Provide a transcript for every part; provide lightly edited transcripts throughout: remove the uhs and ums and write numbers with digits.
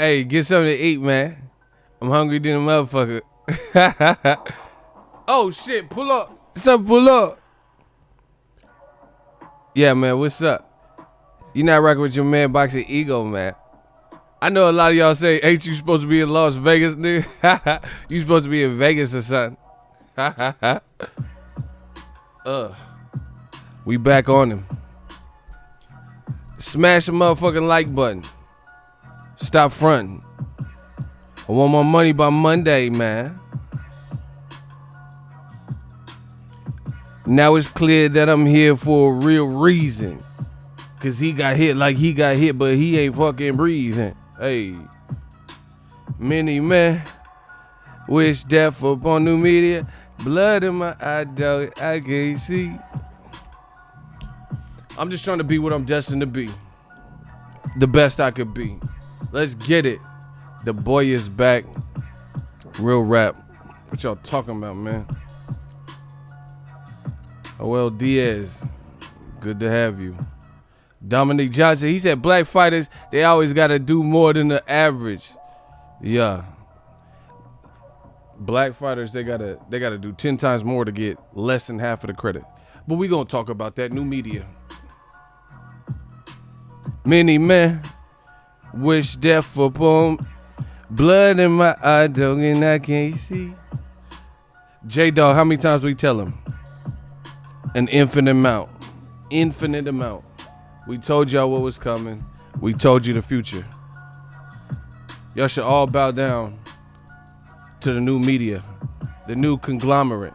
Hey, get something to eat, man. I'm hungry than a motherfucker. Oh shit, pull up. What's up, pull up? Yeah, man, what's up? You not rocking with your man Boxingego, man. I know a lot of y'all say, ain't you supposed to be in Las Vegas, nigga? You supposed to be in Vegas or something. We back on him. Smash the motherfucking like button. Stop fronting. I want my money by Monday, man. Now it's clear that I'm here for a real reason. Cause he got hit like he got hit, but he ain't fucking breathing. Hey. Many men wish death upon new media. Blood in my eye, dog, I can't see. I'm just trying to be what I'm destined to be. The best I could be. Let's get it. The boy is back. Real rap. What y'all talking about, man? Joel Diaz. Good to have you. Dominic Johnson, he said black fighters, they always got to do more than the average. Yeah. Black fighters, they gotta do 10 times more to get less than half of the credit. But we gonna talk about that. New media. Many men wish death upon blood in my eye, dog, and I can't see. J-Dog, how many times we tell him? An infinite amount. Infinite amount. We told y'all what was coming. We told you the future. Y'all should all bow down to the new media, the new conglomerate.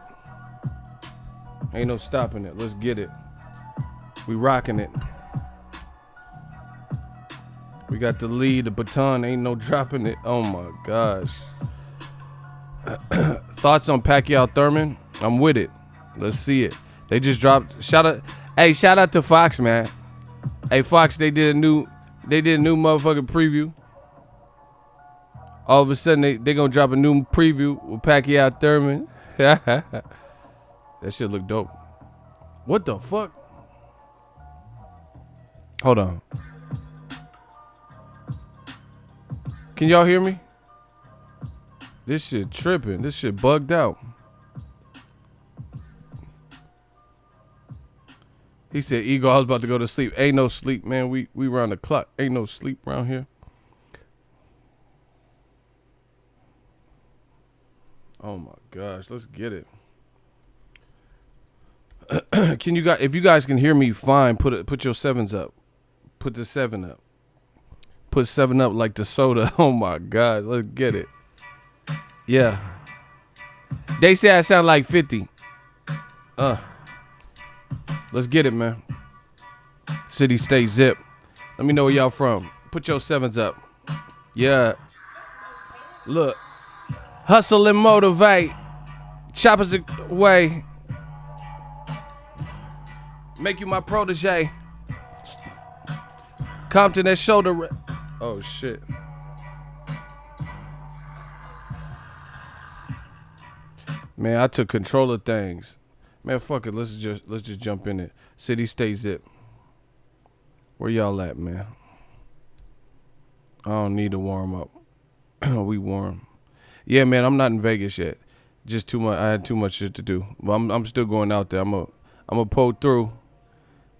Ain't no stopping it. Let's get it. We rocking it. We got the lead, the baton. Ain't no dropping it. Oh my gosh. Thoughts on Pacquiao Thurman? I'm with it. Let's see it. They just dropped. Shout out to Fox, man. Hey Fox, they did a new motherfucking preview. All of a sudden they gonna drop a new preview with Pacquiao Thurman. That shit look dope. What the fuck? Hold on. Can y'all hear me? This shit tripping. This shit bugged out. He said, Ego, I was about to go to sleep. Ain't no sleep, man. We round the clock. Ain't no sleep around here. Oh my gosh, let's get it. Can you guys, if you guys can hear me fine, put your sevens up. Put the 7 up. Put 7 up like the soda. Oh my gosh, let's get it. Yeah. They say I sound like 50. Let's get it, man. City, state, zip. Let me know where y'all from. Put your 7s up. Yeah. Look. Hustle and motivate. Choppers away. Make you my protege. Compton, that shoulder. Oh, shit. Man, I took control of things. Man, fuck it. Let's just jump in it. City, state, zip. Where y'all at, man? I don't need to warm up. We warm. Yeah, man, I'm not in Vegas yet. Just too much. I had too much shit to do. But I'm still going out there. I'm a pull through.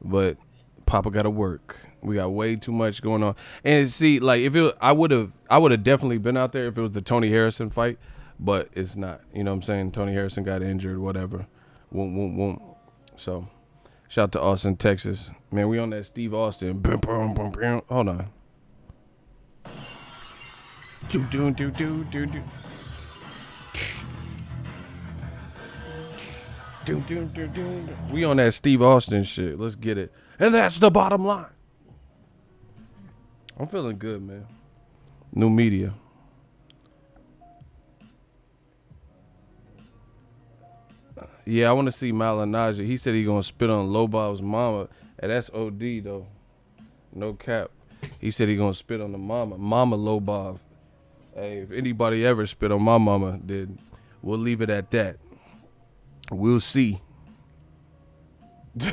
But Papa gotta work. We got way too much going on. And see, like I would have definitely been out there if it was the Tony Harrison fight. But it's not. You know what I'm saying? Tony Harrison got injured, whatever. Won't. So, shout out to Austin, Texas. Man, we on that Steve Austin. Hold on. We on that Steve Austin shit. Let's get it. And that's the bottom line. I'm feeling good, man. New media. Yeah, I want to see Malinaja. He said he gonna spit on Lobov's mama. And that's OD though. No cap. He said he gonna spit on the Mama Lobov. Hey, if anybody ever spit on my mama, then we'll leave it at that. We'll see.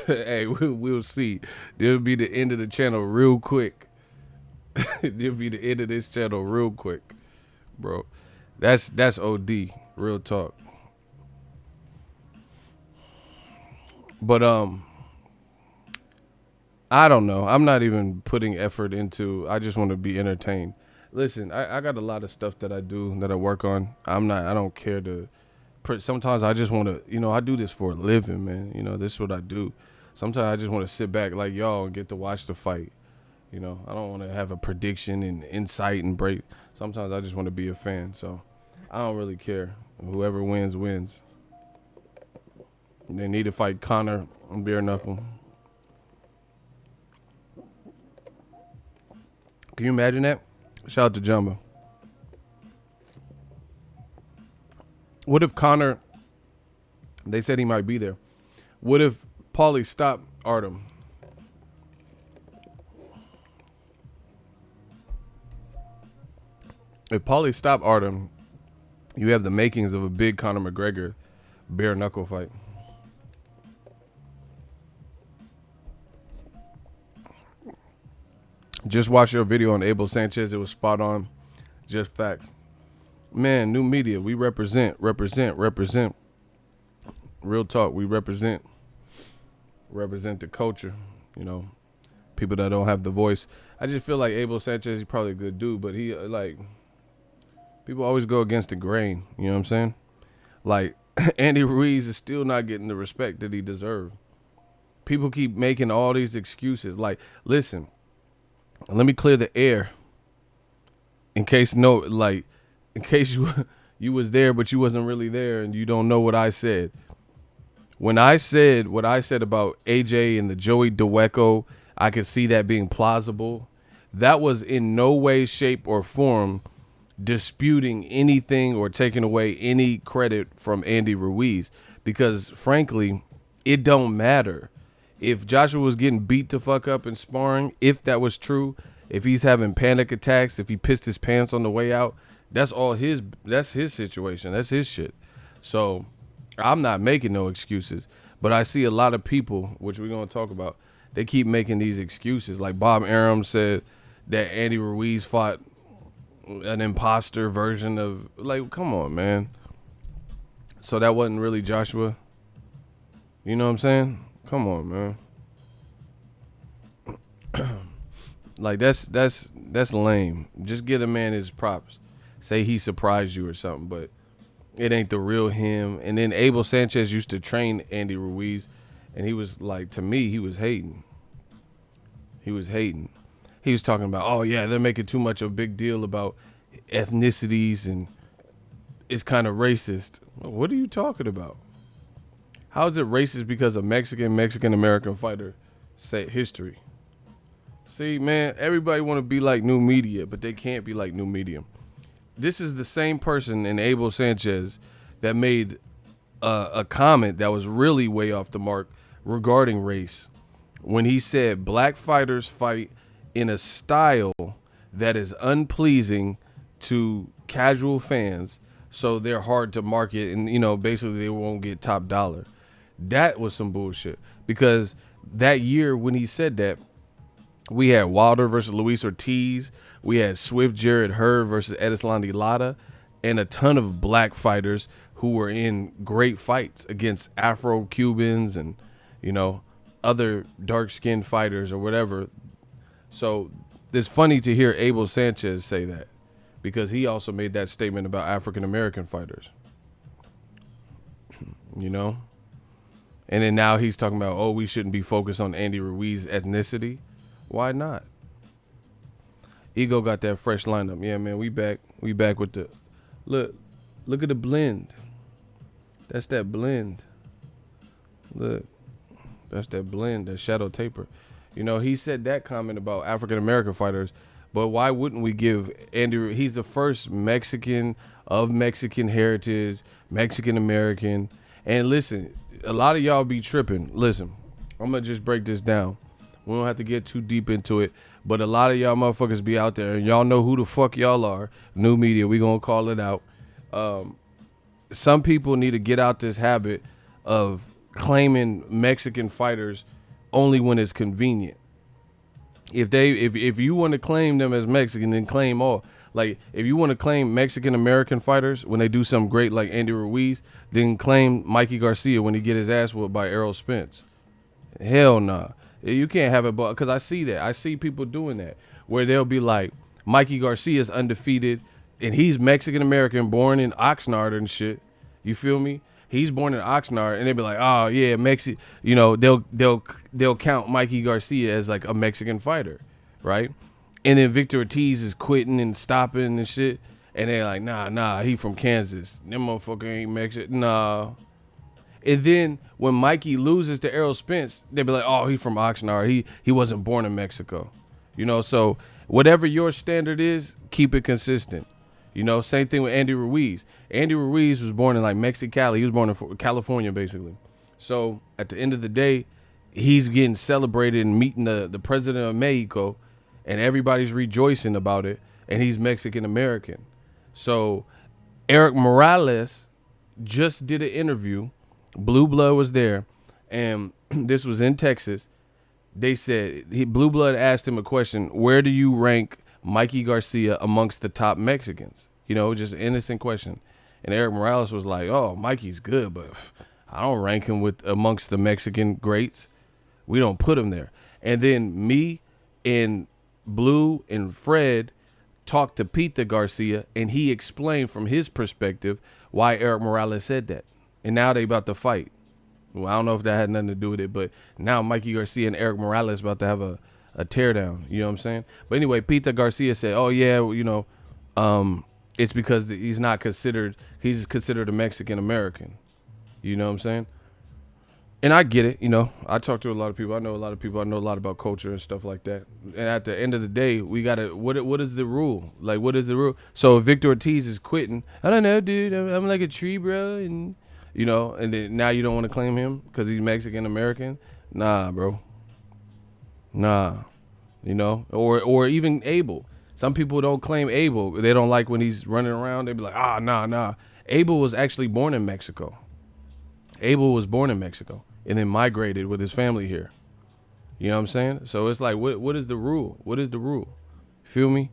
Hey, we'll see. There'll be the end of the channel real quick. It'll be the end of this channel real quick, bro. That's OD, real talk. But I don't know. I'm not even putting effort into. I just want to be entertained. Listen, I got a lot of stuff that I do that I work on. I don't care to. Sometimes I just want to. I do this for a living, man. This is what I do. Sometimes I just want to sit back like y'all and get to watch the fight. I don't want to have a prediction and insight and break. Sometimes I just want to be a fan. So I don't really care. Whoever wins, wins. They need to fight Conor on bare knuckle. Can you imagine that? Shout out to Jumbo. What if Conor, they said he might be there. What if Paulie stopped Artem? If Paulie stopped Artem, you have the makings of a big Conor McGregor bare knuckle fight. Just watch your video on Abel Sanchez. It was spot on. Just facts. Man, new media. We represent. Real talk. We represent the culture. People that don't have the voice. I just feel like Abel Sanchez, he's probably a good dude, but he, people always go against the grain. You know what I'm saying? Like, Andy Ruiz is still not getting the respect that he deserves. People keep making all these excuses. Like, listen. Let me clear the air in case you was there but you wasn't really there and you don't know what I said. When I said what I said about AJ and the Joey Daweko, I could see that being plausible. That was in no way, shape, or form disputing anything or taking away any credit from Andy Ruiz because, frankly, it don't matter. If Joshua was getting beat the fuck up in sparring, if that was true, if he's having panic attacks, if he pissed his pants on the way out, that's his situation. That's his shit. So I'm not making no excuses. But I see a lot of people, which we're going to talk about, they keep making these excuses. Like Bob Arum said that Andy Ruiz fought an imposter version of, come on, man. So that wasn't really Joshua. You know what I'm saying? Come on, man. That's lame. Just give the man his props. Say he surprised you or something, but it ain't the real him. And then Abel Sanchez used to train Andy Ruiz, and he was like, to me, he was hating. He was talking about, oh yeah, they're making too much of a big deal about ethnicities and it's kind of racist. What are you talking about? How is it racist because a Mexican-American fighter say history? See, man, everybody want to be like new media, but they can't be like new media. This is the same person in Abel Sanchez that made a comment that was really way off the mark regarding race when he said black fighters fight in a style that is unpleasing to casual fans, so they're hard to market and, basically they won't get top dollar. That was some bullshit because that year when he said that, we had Wilder versus Luis Ortiz. We had Swift Jared Hurd versus Edeslandi Lara and a ton of black fighters who were in great fights against Afro-Cubans and, other dark-skinned fighters or whatever. So it's funny to hear Abel Sanchez say that because he also made that statement about African-American fighters. And then now he's talking about, oh, we shouldn't be focused on Andy Ruiz's ethnicity. Why not? Ego got that fresh lineup. Yeah, man, we back. We back with the look at the blend. That's that blend. Look. That's that blend, that shadow taper. He said that comment about African American fighters, but why wouldn't we give Andy? He's the first Mexican of Mexican heritage, Mexican American. And listen, a lot of y'all be tripping. Listen, I'm gonna just break this down. We don't have to get too deep into it, but a lot of y'all motherfuckers be out there, and y'all know who the fuck y'all are. New media, we gonna call it out. Some people need to get out this habit of claiming Mexican fighters only when it's convenient. If you want to claim them as Mexican, then claim all. Like if you want to claim Mexican American fighters when they do something great like Andy Ruiz, then claim Mikey Garcia when he get his ass whooped by Errol Spence. Hell nah. You can't have it, but because I see that. I see people doing that where they'll be like, Mikey Garcia's undefeated and he's Mexican American, born in Oxnard and shit. You feel me? He's born in Oxnard, and they'll be like, oh yeah, You know, they'll count Mikey Garcia as like a Mexican fighter, right? And then Victor Ortiz is quitting and stopping and shit, and they're like, nah, he from Kansas. Them motherfucker ain't Mexican. Nah. And then when Mikey loses to Errol Spence, they'll be like, oh, he from Oxnard. He wasn't born in Mexico. You know, so whatever your standard is, keep it consistent. You know, same thing with Andy Ruiz. Andy Ruiz was born in like Mexicali. He was born in California, basically. So at the end of the day, he's getting celebrated and meeting the president of Mexico, and everybody's rejoicing about it, and he's Mexican American. So Eric Morales just did an interview. Blue Blood was there, and this was in Texas. They said Blue Blood asked him a question: where do you rank Mikey Garcia amongst the top Mexicans? You know, just an innocent question. And Eric Morales was like, oh, Mikey's good, but I don't rank him with amongst the Mexican greats. We don't put him there. And then me and Blue and Fred talked to Pete Garcia, and he explained from his perspective why Eric Morales said that. And now they about to fight. Well, I don't know if that had nothing to do with it, but now Mikey Garcia and Eric Morales about to have a teardown. You know what I'm saying? But anyway, Pete Garcia said, oh, yeah, well, you know, it's because he's considered a Mexican American. You know what I'm saying? And I get it. You know, I talk to a lot of people. I know a lot of people. I know a lot about culture and stuff like that. And at the end of the day, we got to, what is the rule? Like, what is the rule? So if Victor Ortiz is quitting, I don't know, dude. I'm like a tree, bro. And, you know, and then now you don't want to claim him because he's Mexican American? Nah, bro. Nah. You know, or even Abel. Some people don't claim Abel. They don't like when he's running around. They be like, nah. Abel was actually born in Mexico. Abel was born in Mexico and then migrated with his family here. You know what I'm saying? So it's like, what is the rule? What is the rule? Feel me?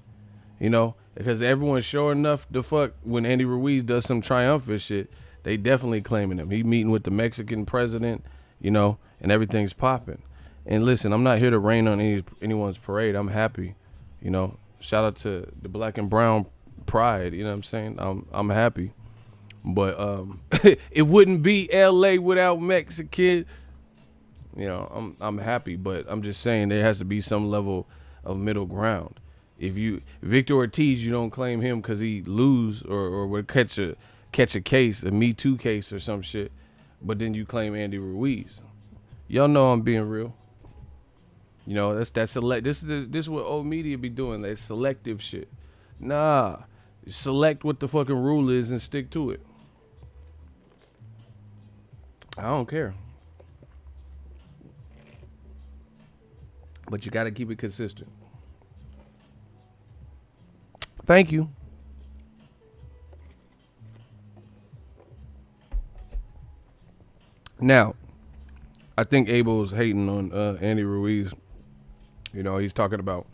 You know, because everyone's sure enough the fuck when Andy Ruiz does some triumphant shit, they definitely claiming him. He meeting with the Mexican president, you know, and everything's popping. And listen, I'm not here to rain on anyone's parade. I'm happy, you know. Shout out to the black and brown pride, you know what I'm saying? I'm happy. But it wouldn't be LA without Mexican. You know, I'm happy, but I'm just saying there has to be some level of middle ground. If Victor Ortiz, you don't claim him because he lose or would catch a case, a Me Too case or some shit, but then you claim Andy Ruiz. Y'all know I'm being real. You know, that's select. This is what old media be doing. That selective shit. Nah, select what the fucking rule is and stick to it. I don't care. But you got to keep it consistent. Thank you. Now, I think Abel's hating on Andy Ruiz. You know, he's talking about,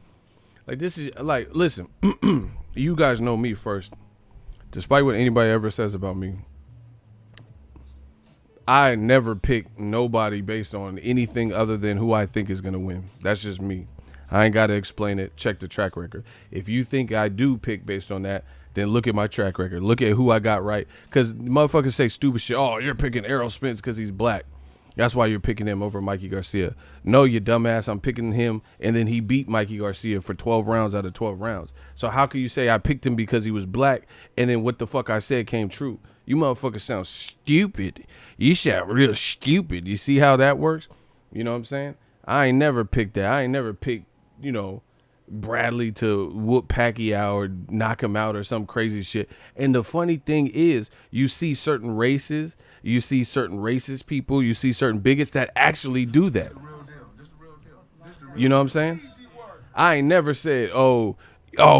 like, this is, like, listen, you guys know me first. Despite what anybody ever says about me, I never pick nobody based on anything other than who I think is going to win. That's just me. I ain't got to explain it. Check the track record. If you think I do pick based on that, then look at my track record. Look at who I got right. Because motherfuckers say stupid shit. Oh, you're picking Errol Spence because he's black. That's why you're picking him over Mikey Garcia. No, you dumbass. I'm picking him, and then he beat Mikey Garcia for 12 rounds out of 12 rounds. So how can you say I picked him because he was black, and then what the fuck I said came true? You motherfuckers sound stupid. You sound real stupid. You see how that works? You know what I'm saying? I ain't never picked that. I ain't never picked, you know, Bradley to whoop Pacquiao or knock him out or some crazy shit. And the funny thing is, you see certain races, you see certain racist people, you see certain bigots that actually do that. You know what I'm saying? I ain't never said, oh,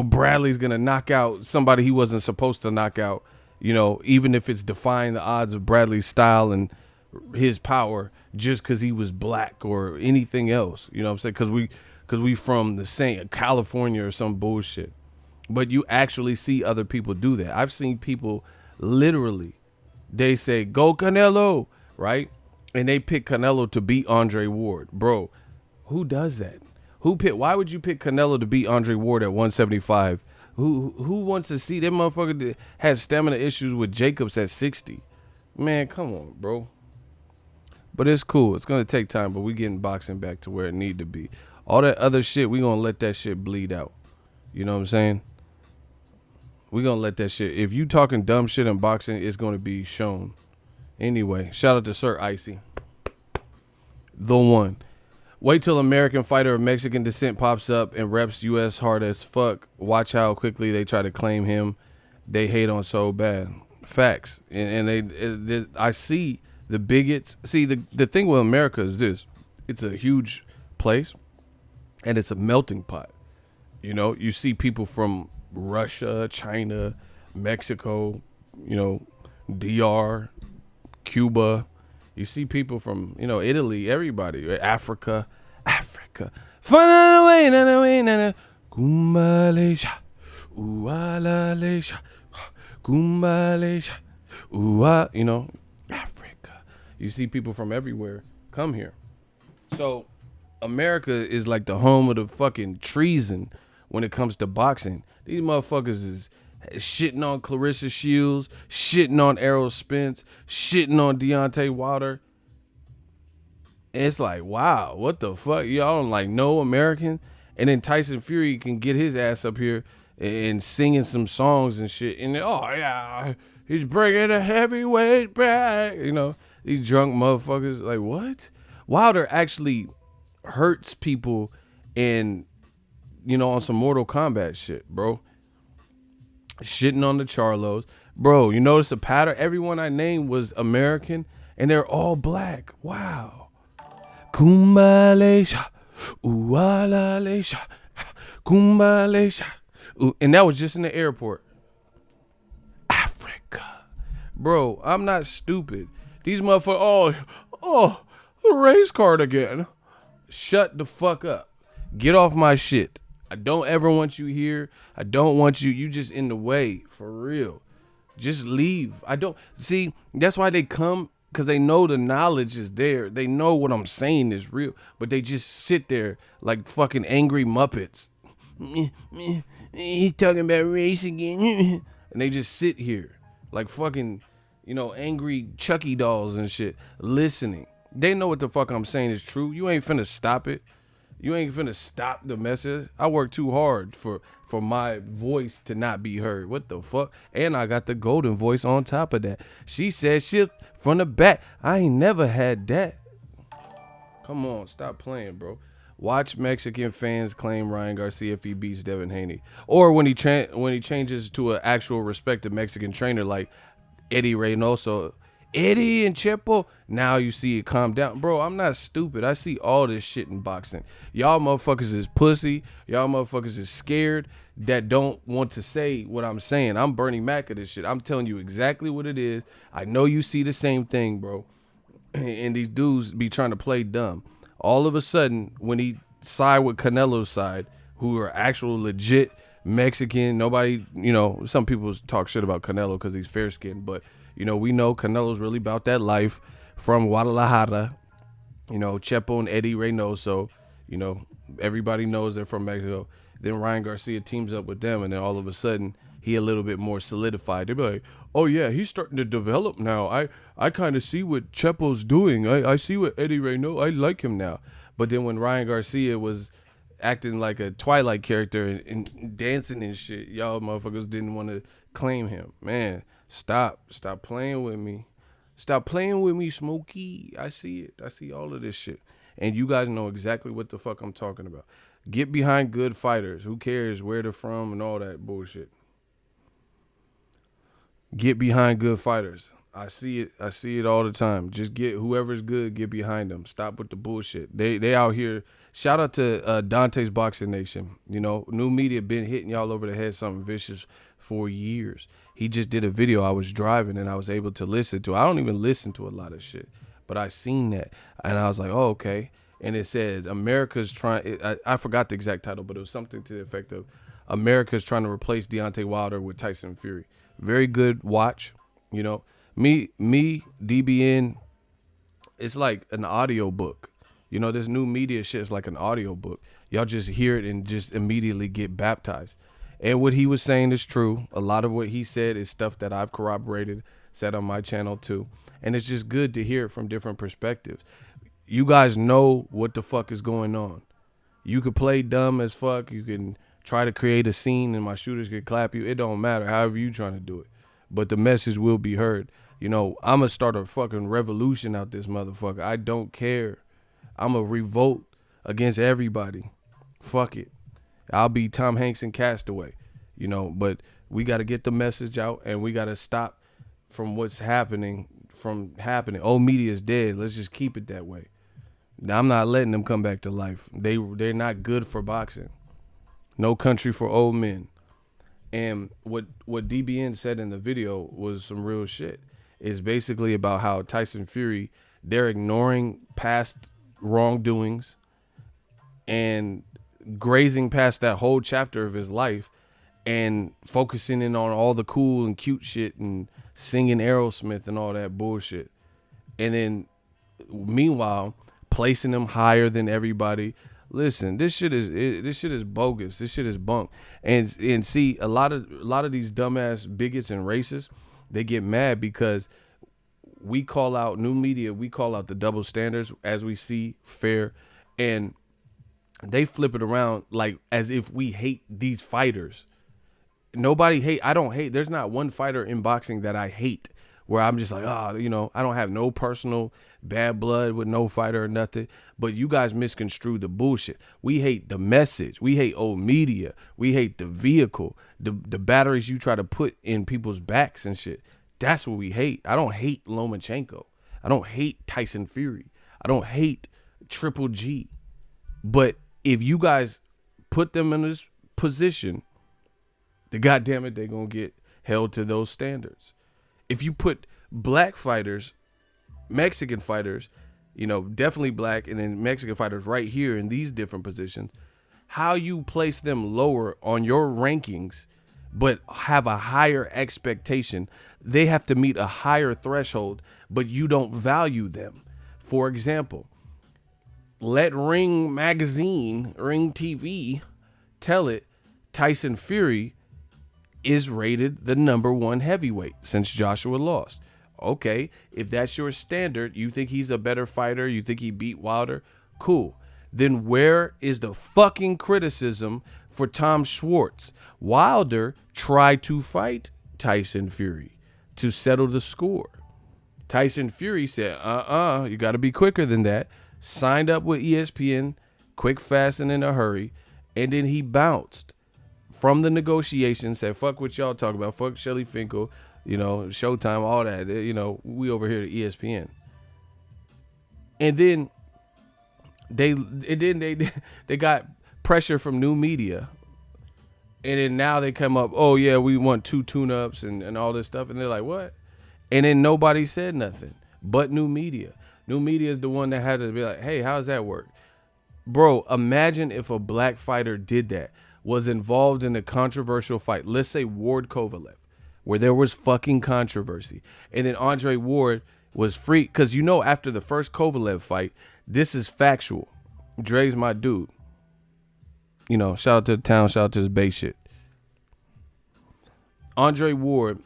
Bradley's gonna knock out somebody he wasn't supposed to knock out, you know, even if it's defying the odds of Bradley's style and his power just because he was black or anything else. You know what I'm saying? Because because we from the same California or some bullshit. But you actually see other people do that. I've seen people literally, they say, go Canelo, right? And they pick Canelo to beat Andre Ward. Bro, who does that? Why would you pick Canelo to beat Andre Ward at 175? Who wants to see that motherfucker that had stamina issues with Jacobs at 60? Man, come on, bro. But it's cool. It's going to take time, but we getting boxing back to where it need to be. All that other shit, we going to let that shit bleed out. You know what I'm saying? We going to let that shit. If you talking dumb shit in boxing, it's going to be shown. Anyway, shout out to Sir Icy. The one. Wait till American fighter of Mexican descent pops up and reps U.S. hard as fuck. Watch how quickly they try to claim him. They hate on so bad. Facts. And I see the bigots. See, the thing with America is this. It's a huge place, and it's a melting pot. You know, you see people from Russia, China, Mexico, you know, DR, Cuba. You see people from, you know, Italy, everybody, Africa. Fun away, Kumbaleisha, Ualaleisha, Kumbaleisha, Ua, you know, Africa. You see people from everywhere come here. So America is like the home of the fucking treason when it comes to boxing. These motherfuckers is shitting on Clarissa Shields, shitting on Errol Spence, shitting on Deontay Wilder. It's like, wow, what the fuck? Y'all don't like no American? And then Tyson Fury can get his ass up here and singing some songs and shit. And oh, yeah, he's bringing a heavyweight back. You know, these drunk motherfuckers. Like, what? Wilder actually hurts people and, you know, on some Mortal Kombat shit, bro. Shitting on the Charlos. Bro, you notice a pattern? Everyone I named was American, and they're all black. Wow. Kumbaleisha, ualaleisha, kumbaleisha. And that was just in the airport. Africa. Bro, I'm not stupid. These motherfuckers, oh, the race card again. Shut the fuck up. Get off my shit. I don't ever want you here. I don't want you. You just in the way, for real. Just leave. I don't. See, that's why they come, because they know the knowledge is there. They know what I'm saying is real. But they just sit there like fucking angry Muppets. He's talking about race again. And they just sit here like fucking, you know, angry Chucky dolls and shit, listening. They know what the fuck I'm saying is true. You ain't finna stop it. You ain't finna stop the message. I work too hard for my voice to not be heard. What the fuck? And I got the golden voice on top of that. She said shit from the back. I ain't never had that. Come on, stop playing, bro. Watch Mexican fans claim Ryan Garcia if he beats Devin Haney, or when he changes to an actual respected Mexican trainer like Eddie Reynoso. Eddie and Chepo, now you see it calm down. Bro, I'm not stupid. I see all this shit in boxing. Y'all motherfuckers is pussy. Y'all motherfuckers is scared that don't want to say what I'm saying. I'm Bernie Mac of this shit. I'm telling you exactly what it is. I know you see the same thing, bro. And these dudes be trying to play dumb. All of a sudden, when he side with Canelo's side, who are actual legit Mexican, nobody, you know, some people talk shit about Canelo because he's fair-skinned, but you know, we know Canelo's really about that life from Guadalajara. You know, Chepo and Eddie Reynoso, you know, everybody knows they're from Mexico. Then Ryan Garcia teams up with them, and then all of a sudden, he a little bit more solidified. They be like, oh, yeah, he's starting to develop now. I kind of see what Chepo's doing. I see what Eddie Reynoso, I like him now. But then when Ryan Garcia was acting like a Twilight character and dancing and shit, y'all motherfuckers didn't want to claim him. Man. Stop playing with me. Stop playing with me, Smokey. I see it. I see all of this shit. And you guys know exactly what the fuck I'm talking about. Get behind good fighters. Who cares where they're from and all that bullshit. Get behind good fighters. I see it. I see it all the time. Just get whoever's good, get behind them. Stop with the bullshit. They out here. Shout out to Dante's Boxing Nation. You know, new media been hitting y'all over the head something vicious for years. He just did a video. I was driving and I was able to listen to. I don't even listen to a lot of shit, but I seen that and I was like, oh, okay. and it says America's trying. I forgot the exact title, but it was something to the effect of America's trying to replace Deontay Wilder with Tyson Fury. Very good watch. You know, me, DBN. It's like an audio book. You know, this new media shit is like an audio book. Y'all just hear it and just immediately get baptized. And what he was saying is true. A lot of what he said is stuff that I've corroborated, said on my channel too. And it's just good to hear it from different perspectives. You guys know what the fuck is going on. You could play dumb as fuck. You can try to create a scene and my shooters could clap you. It don't matter. However you trying to do it. But the message will be heard. You know, I'm going to start a fucking revolution out this motherfucker. I don't care. I'm going to revolt against everybody. Fuck it. I'll be Tom Hanks in Castaway. You know, but we got to get the message out and we got to stop from what's happening from happening. Old media is dead. Let's just keep it that way. Now, I'm not letting them come back to life. They're not good for boxing. No country for old men. And what DBN said in the video was some real shit. It's basically about how Tyson Fury, they're ignoring past wrongdoings and grazing past that whole chapter of his life and focusing in on all the cool and cute shit and singing Aerosmith and all that bullshit. And then meanwhile, placing him higher than everybody. Listen, this shit is bogus. This shit is bunk. And see, a lot of these dumbass bigots and racists, they get mad because we call out new media, we call out the double standards as we see fair, and they flip it around like as if we hate these fighters. I don't hate. There's not one fighter in boxing that I hate where I'm just like, I don't have no personal bad blood with no fighter or nothing. But you guys misconstrue the bullshit. We hate the message. We hate old media. We hate the vehicle, the batteries you try to put in people's backs and shit. That's what we hate. I don't hate Lomachenko. I don't hate Tyson Fury. I don't hate Triple G. But if you guys put them in this position, the goddamn it, they're going to get held to those standards. If you put black fighters, Mexican fighters, definitely black, and then Mexican fighters right here in these different positions, how you place them lower on your rankings, but have a higher expectation, they have to meet a higher threshold, but you don't value them. For example, let Ring Magazine, Ring TV, tell it Tyson Fury is rated the #1 heavyweight since Joshua lost. Okay, if that's your standard, you think he's a better fighter, you think he beat Wilder, cool. Then where is the fucking criticism for Tom Schwartz? Wilder tried to fight Tyson Fury to settle the score. Tyson Fury said, you got to be quicker than that. Signed up with ESPN, quick, fast, and in a hurry, and then he bounced from the negotiations, said, fuck what y'all talk about, fuck Shelly Finkel, Showtime, all that, we over here at ESPN. And then they got pressure from new media. And then now they come up, oh yeah, we want 2 tune-ups and all this stuff. And they're like, what? And then nobody said nothing but new media. New media is the one that had to be like, hey, how does that work? Bro, imagine if a black fighter did that, was involved in a controversial fight. Let's say Ward Kovalev, where there was fucking controversy. And then Andre Ward was free. Because after the first Kovalev fight, this is factual. Dre's my dude. Shout out to the town, shout out to this Bay shit. Andre Ward,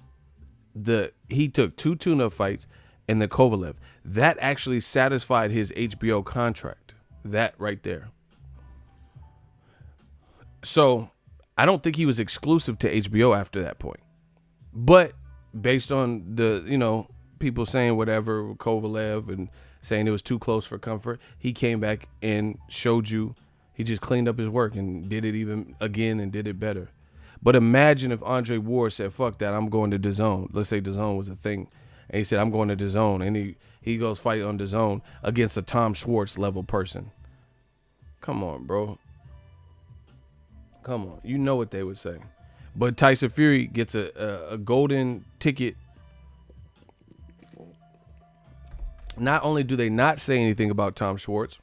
he took 2 tune-up fights and the Kovalev. That actually satisfied his HBO contract. That right there. So I don't think he was exclusive to HBO after that point. But based on the, people saying whatever, Kovalev, and saying it was too close for comfort, he came back and showed you he just cleaned up his work and did it even again and did it better. But imagine if Andre Ward said, fuck that, I'm going to DAZN. Let's say DAZN was a thing. And he said, I'm going to DAZN. And he goes fight on DAZN against a Tom Schwartz level person. Come on, bro. Come on. You know what they would say. But Tyson Fury gets a golden ticket. Not only do they not say anything about Tom Schwartz,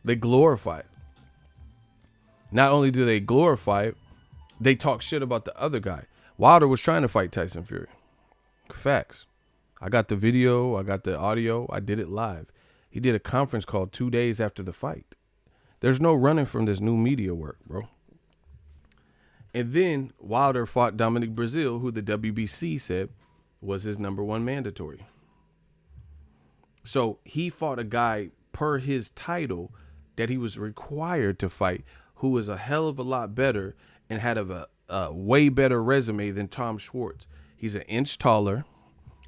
They glorify it. Not only do they glorify it, they talk shit about the other guy. Wilder was trying to fight Tyson Fury. Facts. I got the video. I got the audio. I did it live. He did a conference call 2 days after the fight. There's no running from this new media work, bro. And then Wilder fought Dominic Breazeale, who the WBC said was his #1 mandatory. So he fought a guy per his title that he was required to fight, who was a hell of a lot better and had a way better resume than Tom Schwartz. He's an inch taller,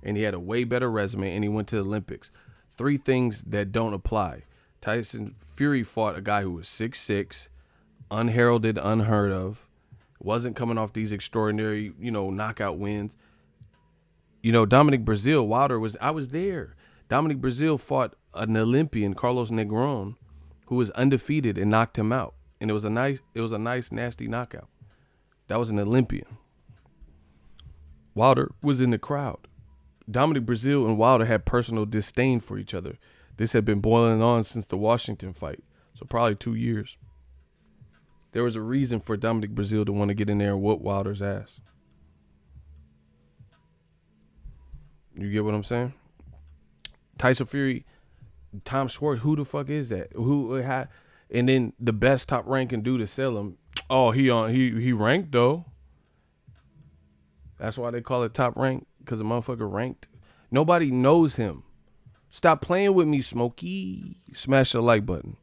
and he had a way better resume, and he went to the Olympics. 3 things that don't apply. Tyson Fury fought a guy who was 6'6", unheralded, unheard of, wasn't coming off these extraordinary, knockout wins. Dominic Breazeale, I was there. Dominic Breazeale fought an Olympian, Carlos Negron, who was undefeated and knocked him out. And it was a nice, nasty knockout. That was an Olympian. Wilder was in the crowd. Dominic Breazeale and Wilder had personal disdain for each other. This had been boiling on since the Washington fight, so probably 2 years. There was a reason for Dominic Breazeale to want to get in there and whoop Wilder's ass. You get what I'm saying? Tyson Fury, Tom Schwartz, who the fuck is that? And then the best top ranking dude to sell him. Oh, he ranked though. That's why they call it top rank, because the motherfucker ranked. Nobody knows him. Stop playing with me, Smokey. Smash the like button.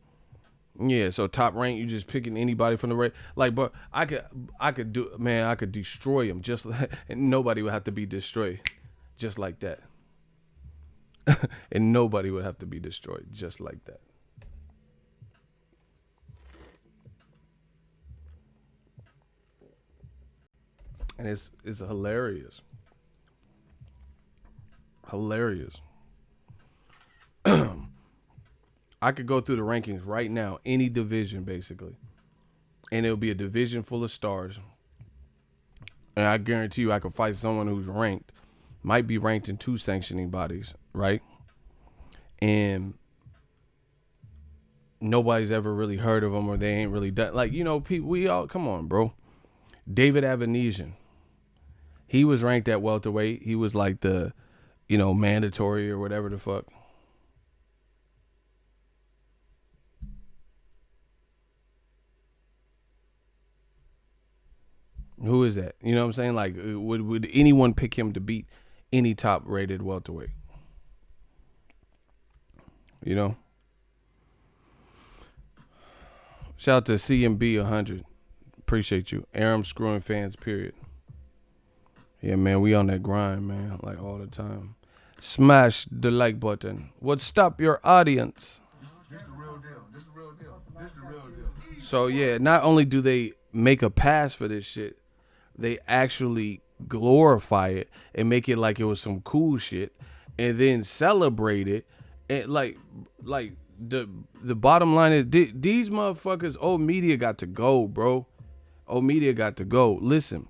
Yeah, so top rank, you just picking anybody from the race. Like, but I could destroy him just like, and nobody would have to be destroyed just like that. And nobody would have to be destroyed just like that. And it's hilarious. Hilarious. I could go through the rankings right now, any division basically, and it'll be a division full of stars. And I guarantee you I could fight someone who's ranked, might be ranked in 2 sanctioning bodies, right? And nobody's ever really heard of them, or they ain't really done. Like, people, we all, come on, bro. David Avanesian. He was ranked at welterweight. He was like the, mandatory or whatever the fuck. Who is that? You know what I'm saying? Like, would anyone pick him to beat any top rated welterweight? Shout out to CMB 100. Appreciate you. Aram screwing fans, period. Yeah, man, we on that grind, man, like all the time. Smash the like button. Would stop your audience. This the real deal. This the real deal. This the real deal. So, yeah, not only do they make a pass for this shit, they actually glorify it and make it like it was some cool shit, and then celebrate it. And like the bottom line is these motherfuckers, old media got to go, bro. Old media got to go. Listen,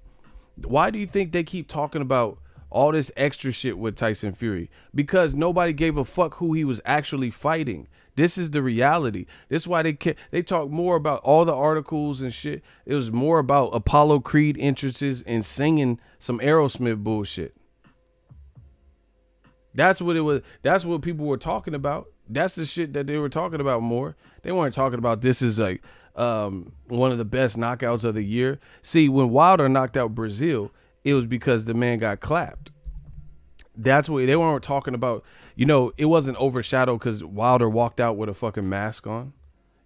why do you think they keep talking about all this extra shit with Tyson Fury? Because nobody gave a fuck who he was actually fighting. This is the reality. This is why they talk more about all the articles and shit. It was more about Apollo Creed entrances and singing some Aerosmith bullshit. That's what it was. That's what people were talking about. That's the shit that they were talking about more. They weren't talking about this is like one of the best knockouts of the year. See, when Wilder knocked out Breazeale, it was because the man got clapped. That's what they weren't talking about. It wasn't overshadowed because Wilder walked out with a fucking mask on.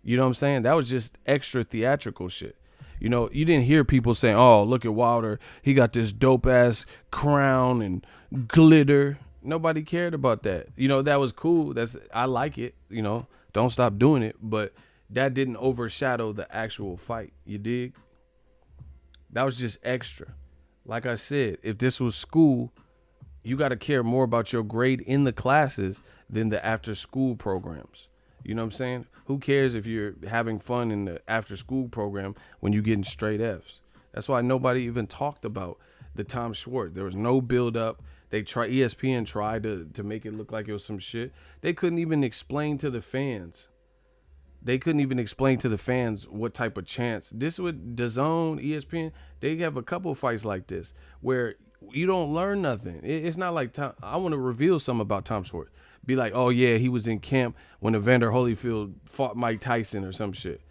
You know what I'm saying? That was just extra theatrical shit. You didn't hear people saying, "Oh, look at Wilder. He got this dope ass crown and glitter." Nobody cared about that. That was cool. I like it. Don't stop doing it. But that didn't overshadow the actual fight. You dig? That was just extra. Like I said, if this was school, you got to care more about your grade in the classes than the after school programs. You know what I'm saying? Who cares if you're having fun in the after school program when you're getting straight Fs? That's why nobody even talked about the Tom Schwartz. There was no build up. ESPN tried to make it look like it was some shit. They couldn't even explain to the fans They couldn't even explain to the fans what type of chance. This with DAZN, ESPN, they have a couple fights like this where you don't learn nothing. It's not like I want to reveal something about Tom Schwartz. Be like, oh yeah, he was in camp when Evander Holyfield fought Mike Tyson or some shit.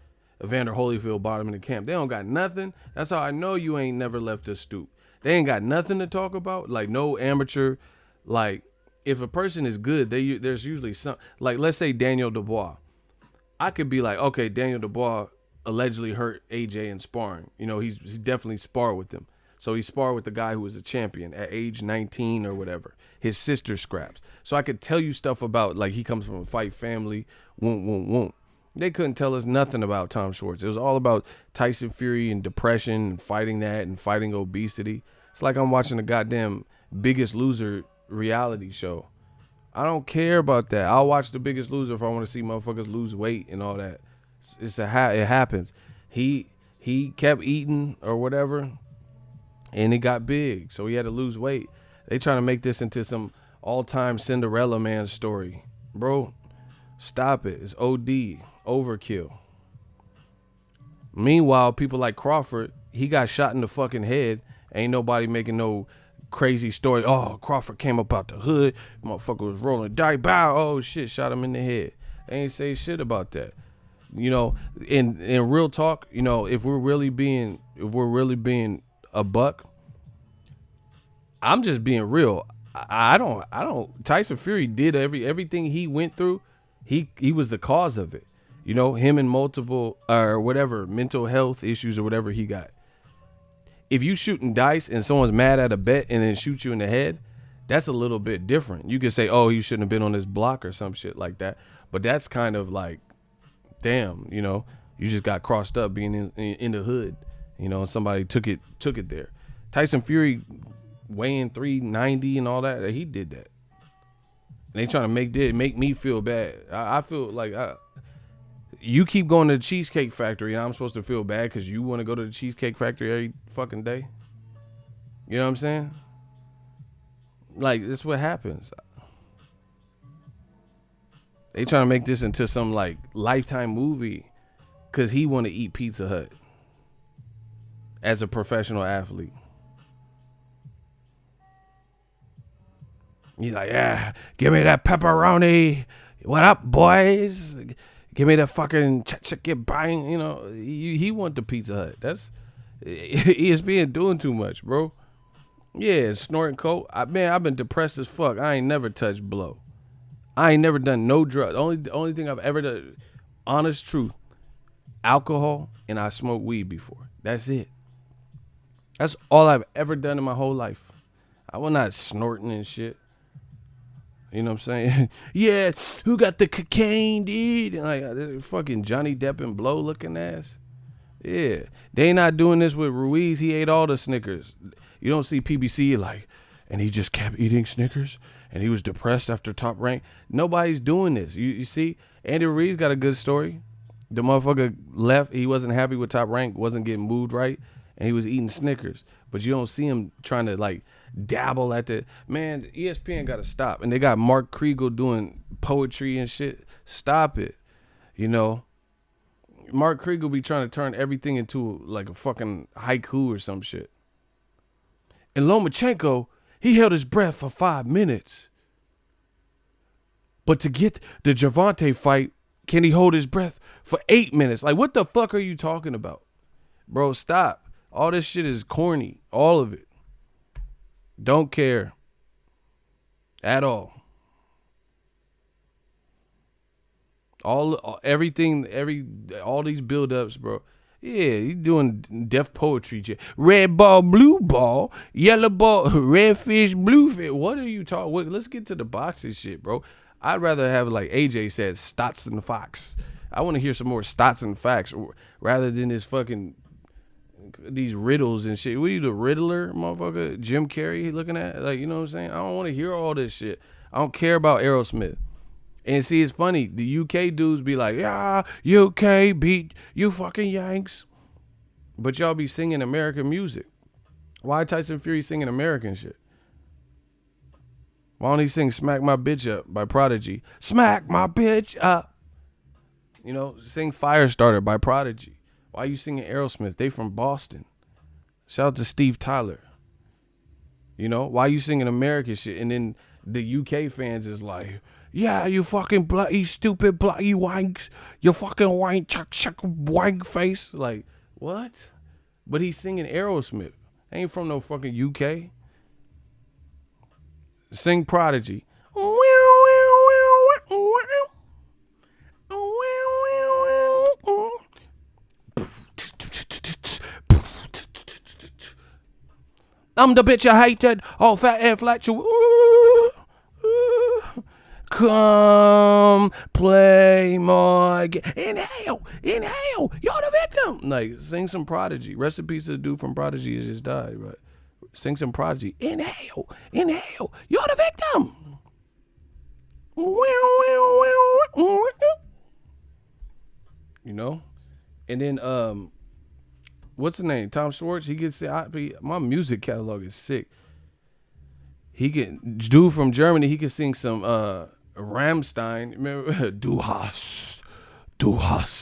Evander Holyfield bought him in the camp. They don't got nothing. That's how I know you ain't never left the stoop. They ain't got nothing to talk about. Like no amateur. Like if a person is good, there's usually some. Like let's say Daniel Dubois. I could be like, okay, Daniel Dubois allegedly hurt AJ in sparring. You know, he's definitely sparred with him. So he sparred with the guy who was a champion at age 19 or whatever. His sister scraps. So I could tell you stuff about, like, he comes from a fight family. Wont. They couldn't tell us nothing about Tom Schwartz. It was all about Tyson Fury and depression and fighting that and fighting obesity. It's like I'm watching a goddamn Biggest Loser reality show. I don't care about that. I'll watch The Biggest Loser if I want to see motherfuckers lose weight and all that. It happens. He kept eating or whatever, and it got big, so he had to lose weight. They trying to make this into some all-time Cinderella man story. Bro, stop it. It's OD, overkill. Meanwhile, people like Crawford, he got shot in the fucking head. Ain't nobody making no crazy story. Oh, Crawford came up out the hood. Motherfucker was rolling dice. Bow. Oh shit, shot him in the head. They ain't say shit about that. You know, in real talk, you know, if we're really being a buck, I'm just being real. I don't. Tyson Fury did everything he went through. He was the cause of it. You know, him and multiple or whatever mental health issues or whatever he got. If you shooting dice and someone's mad at a bet and then shoot you in the head, that's a little bit different. You could say, oh, you shouldn't have been on this block or some shit like that. But that's kind of like, damn, you know, you just got crossed up being in the hood, you know, and somebody took it there. Tyson Fury weighing 390 and all that, he did that. And they trying to make me feel bad. I feel like you keep going to the Cheesecake Factory and I'm supposed to feel bad because you want to go to the Cheesecake Factory every fucking day. You know what I'm saying? Like, that's what happens. They trying to make this into some like Lifetime movie because he want to eat Pizza Hut as a professional athlete. He's like, yeah, give me that pepperoni. What up, boys? Give me the fucking chicken bang. You know, he want the Pizza Hut. That's ESPN doing too much, bro. Yeah, snorting coke. I've been depressed as fuck. I ain't never touched blow. I ain't never done no drugs. The only thing I've ever done, honest truth, alcohol, and I smoked weed before. That's it. That's all I've ever done in my whole life. I was not snorting and shit. You know what I'm saying? Yeah, who got the cocaine, dude? Like fucking Johnny Depp and blow looking ass. Yeah, they not doing this with Ruiz. He ate all the Snickers. You don't see PBC like, and he just kept eating Snickers, and he was depressed after Top Rank. Nobody's doing this. You see, Andy Ruiz got a good story. The motherfucker left. He wasn't happy with Top Rank. Wasn't getting moved right, and he was eating Snickers. But you don't see him trying to like dabble at the man. ESPN got to stop, and they got Mark Kriegel doing poetry and shit. Stop it, you know. Mark Kriegel be trying to turn everything into like a fucking haiku or some shit. And Lomachenko, he held his breath for 5 minutes. But to get the Gervonta fight, can he hold his breath for 8 minutes? Like, what the fuck are you talking about? Bro, stop. All this shit is corny. All of it. Don't care. At all. Everything, all these build-ups, bro. Yeah, he's doing deaf poetry. Red ball, blue ball, yellow ball, red fish, blue fish. What are you talking? Let's get to the boxing shit, bro. I'd rather have, like AJ said, stats and facts. I want to hear some more stats and facts rather than this fucking these riddles and shit. What are you, the Riddler, motherfucker? Jim Carrey looking at? Like, you know what I'm saying? I don't want to hear all this shit. I don't care about Aerosmith. And see, it's funny. The UK dudes be like, yeah, UK beat you fucking Yanks. But y'all be singing American music. Why Tyson Fury singing American shit? Why don't he sing Smack My Bitch Up by Prodigy? Smack my bitch up. You know, sing Firestarter by Prodigy. Why you singing Aerosmith? They from Boston. Shout out to Steve Tyler. You know, why you singing American shit? And then the UK fans is like, yeah, you fucking bloody stupid bloody wanks. You fucking wank chuck wank face. Like, what? But he's singing Aerosmith. Ain't from no fucking UK. Sing Prodigy. I'm the bitch you hated, all fat and flat you. Come play my game. Inhale, you're the victim. Like, sing some Prodigy. Rest in peace to the dude from Prodigy that just died, but sing some Prodigy. Inhale, you're the victim. You know? And then what's the name? Tom Schwartz. He gets my music catalog is sick. He can dude from Germany. He can sing some Rammstein. Remember Du hast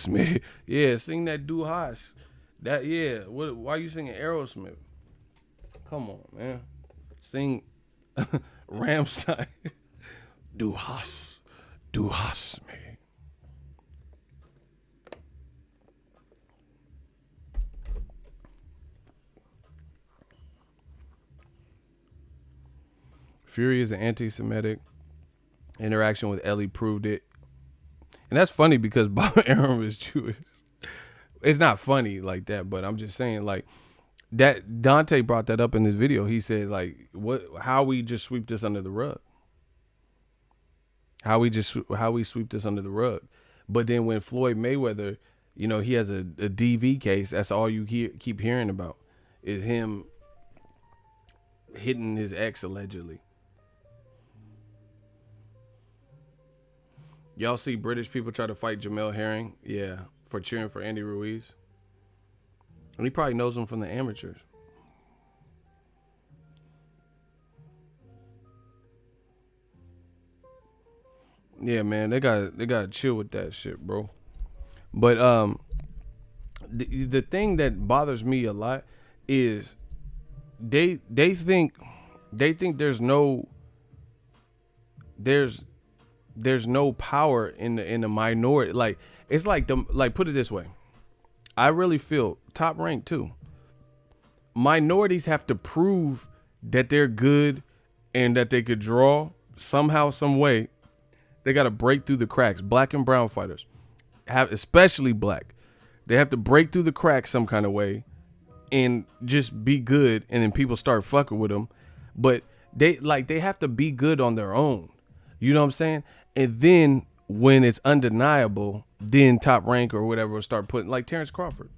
me. Yeah, sing that Du hast. That yeah. Why you singing Aerosmith? Come on, man. Sing Rammstein. Du hast me. Fury is an anti-Semitic. Interaction with Ellie proved it. And that's funny because Bob Arum is Jewish. It's not funny like that, but I'm just saying, like, that Dante brought that up in his video. He said, like, how we just sweep this under the rug. How we sweep this under the rug. But then when Floyd Mayweather, you know, he has a DV case, that's all you keep hearing about is him hitting his ex allegedly. Y'all see British people try to fight Jamel Herring? Yeah, for cheering for Andy Ruiz. And he probably knows him from the amateurs. Yeah, man, they gotta chill with that shit, bro. But the thing that bothers me a lot is they think there's no power in the minority. Like, it's like put it this way. I really feel Top Rank too. Minorities have to prove that they're good and that they could draw somehow, some way. They got to break through the cracks. Black and brown fighters especially black. They have to break through the cracks some kind of way and just be good. And then people start fucking with them. But they have to be good on their own. You know what I'm saying? And then when it's undeniable, then Top Rank or whatever will start putting, like Terrence Crawford.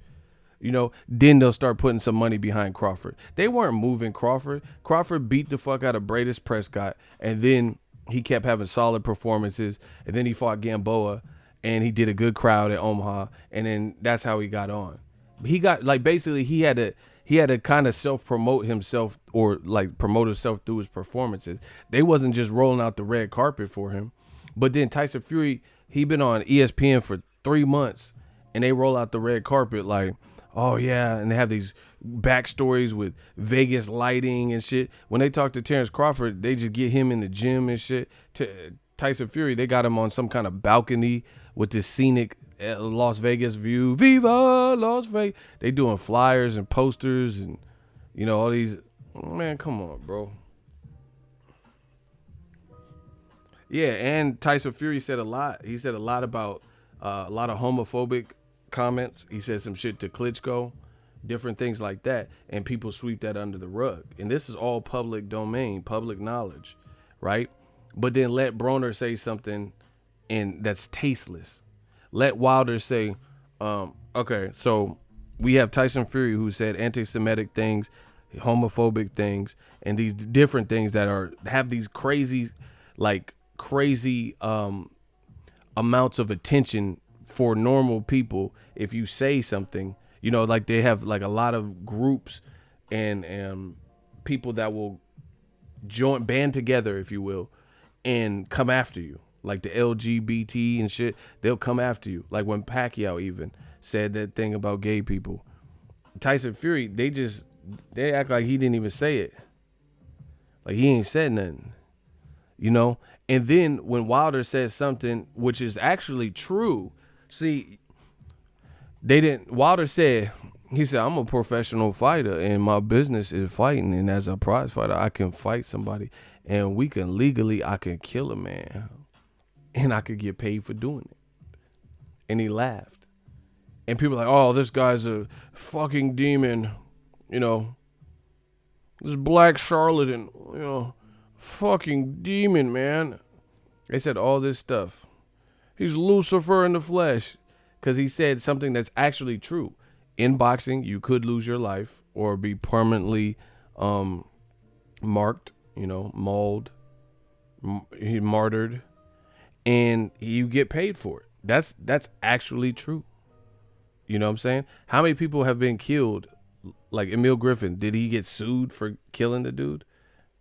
You know, then they'll start putting some money behind Crawford. They weren't moving Crawford. Crawford beat the fuck out of Bradis Prescott, and then he kept having solid performances, and then he fought Gamboa, and he did a good crowd at Omaha, and then that's how he got on. He got, like, basically he had to kind of self-promote himself or, like, promote himself through his performances. They wasn't just rolling out the red carpet for him. But then Tyson Fury, he been on ESPN for 3 months, and they roll out the red carpet like, oh yeah, and they have these backstories with Vegas lighting and shit. When they talk to Terrence Crawford, they just get him in the gym and shit. Tyson Fury, they got him on some kind of balcony with this scenic Las Vegas view. Viva Las Vegas. They doing flyers and posters and, you know, all these. Man, come on, bro. Yeah, and Tyson Fury said a lot. He said a lot about a lot of homophobic comments. He said some shit to Klitschko, different things like that, and people sweep that under the rug. And this is all public domain, public knowledge, right? But then let Broner say something and that's tasteless. Let Wilder say, okay, so we have Tyson Fury who said anti-Semitic things, homophobic things, and these different things that have these crazy amounts of attention for normal people. If you say something, you know, like they have like a lot of groups and people that will band together, if you will, and come after you. like the LGBT and shit, they'll come after you. Like when Pacquiao even said that thing about gay people. Tyson Fury, they act like he didn't even say it. Like he ain't said nothing, you know? And then when Wilder says something which is actually true, see, Wilder said, he said, I'm a professional fighter and my business is fighting. And as a prize fighter, I can fight somebody and I can kill a man and I could get paid for doing it. And he laughed. And people are like, oh, this guy's a fucking demon, you know, this black charlatan, you know, fucking demon, man. They said all this stuff. He's Lucifer in the flesh. Because he said something that's actually true. In boxing, you could lose your life or be permanently marked, you know, mauled, martyred, and you get paid for it. That's actually true. You know what I'm saying? How many people have been killed? Like Emil Griffin, did he get sued for killing the dude?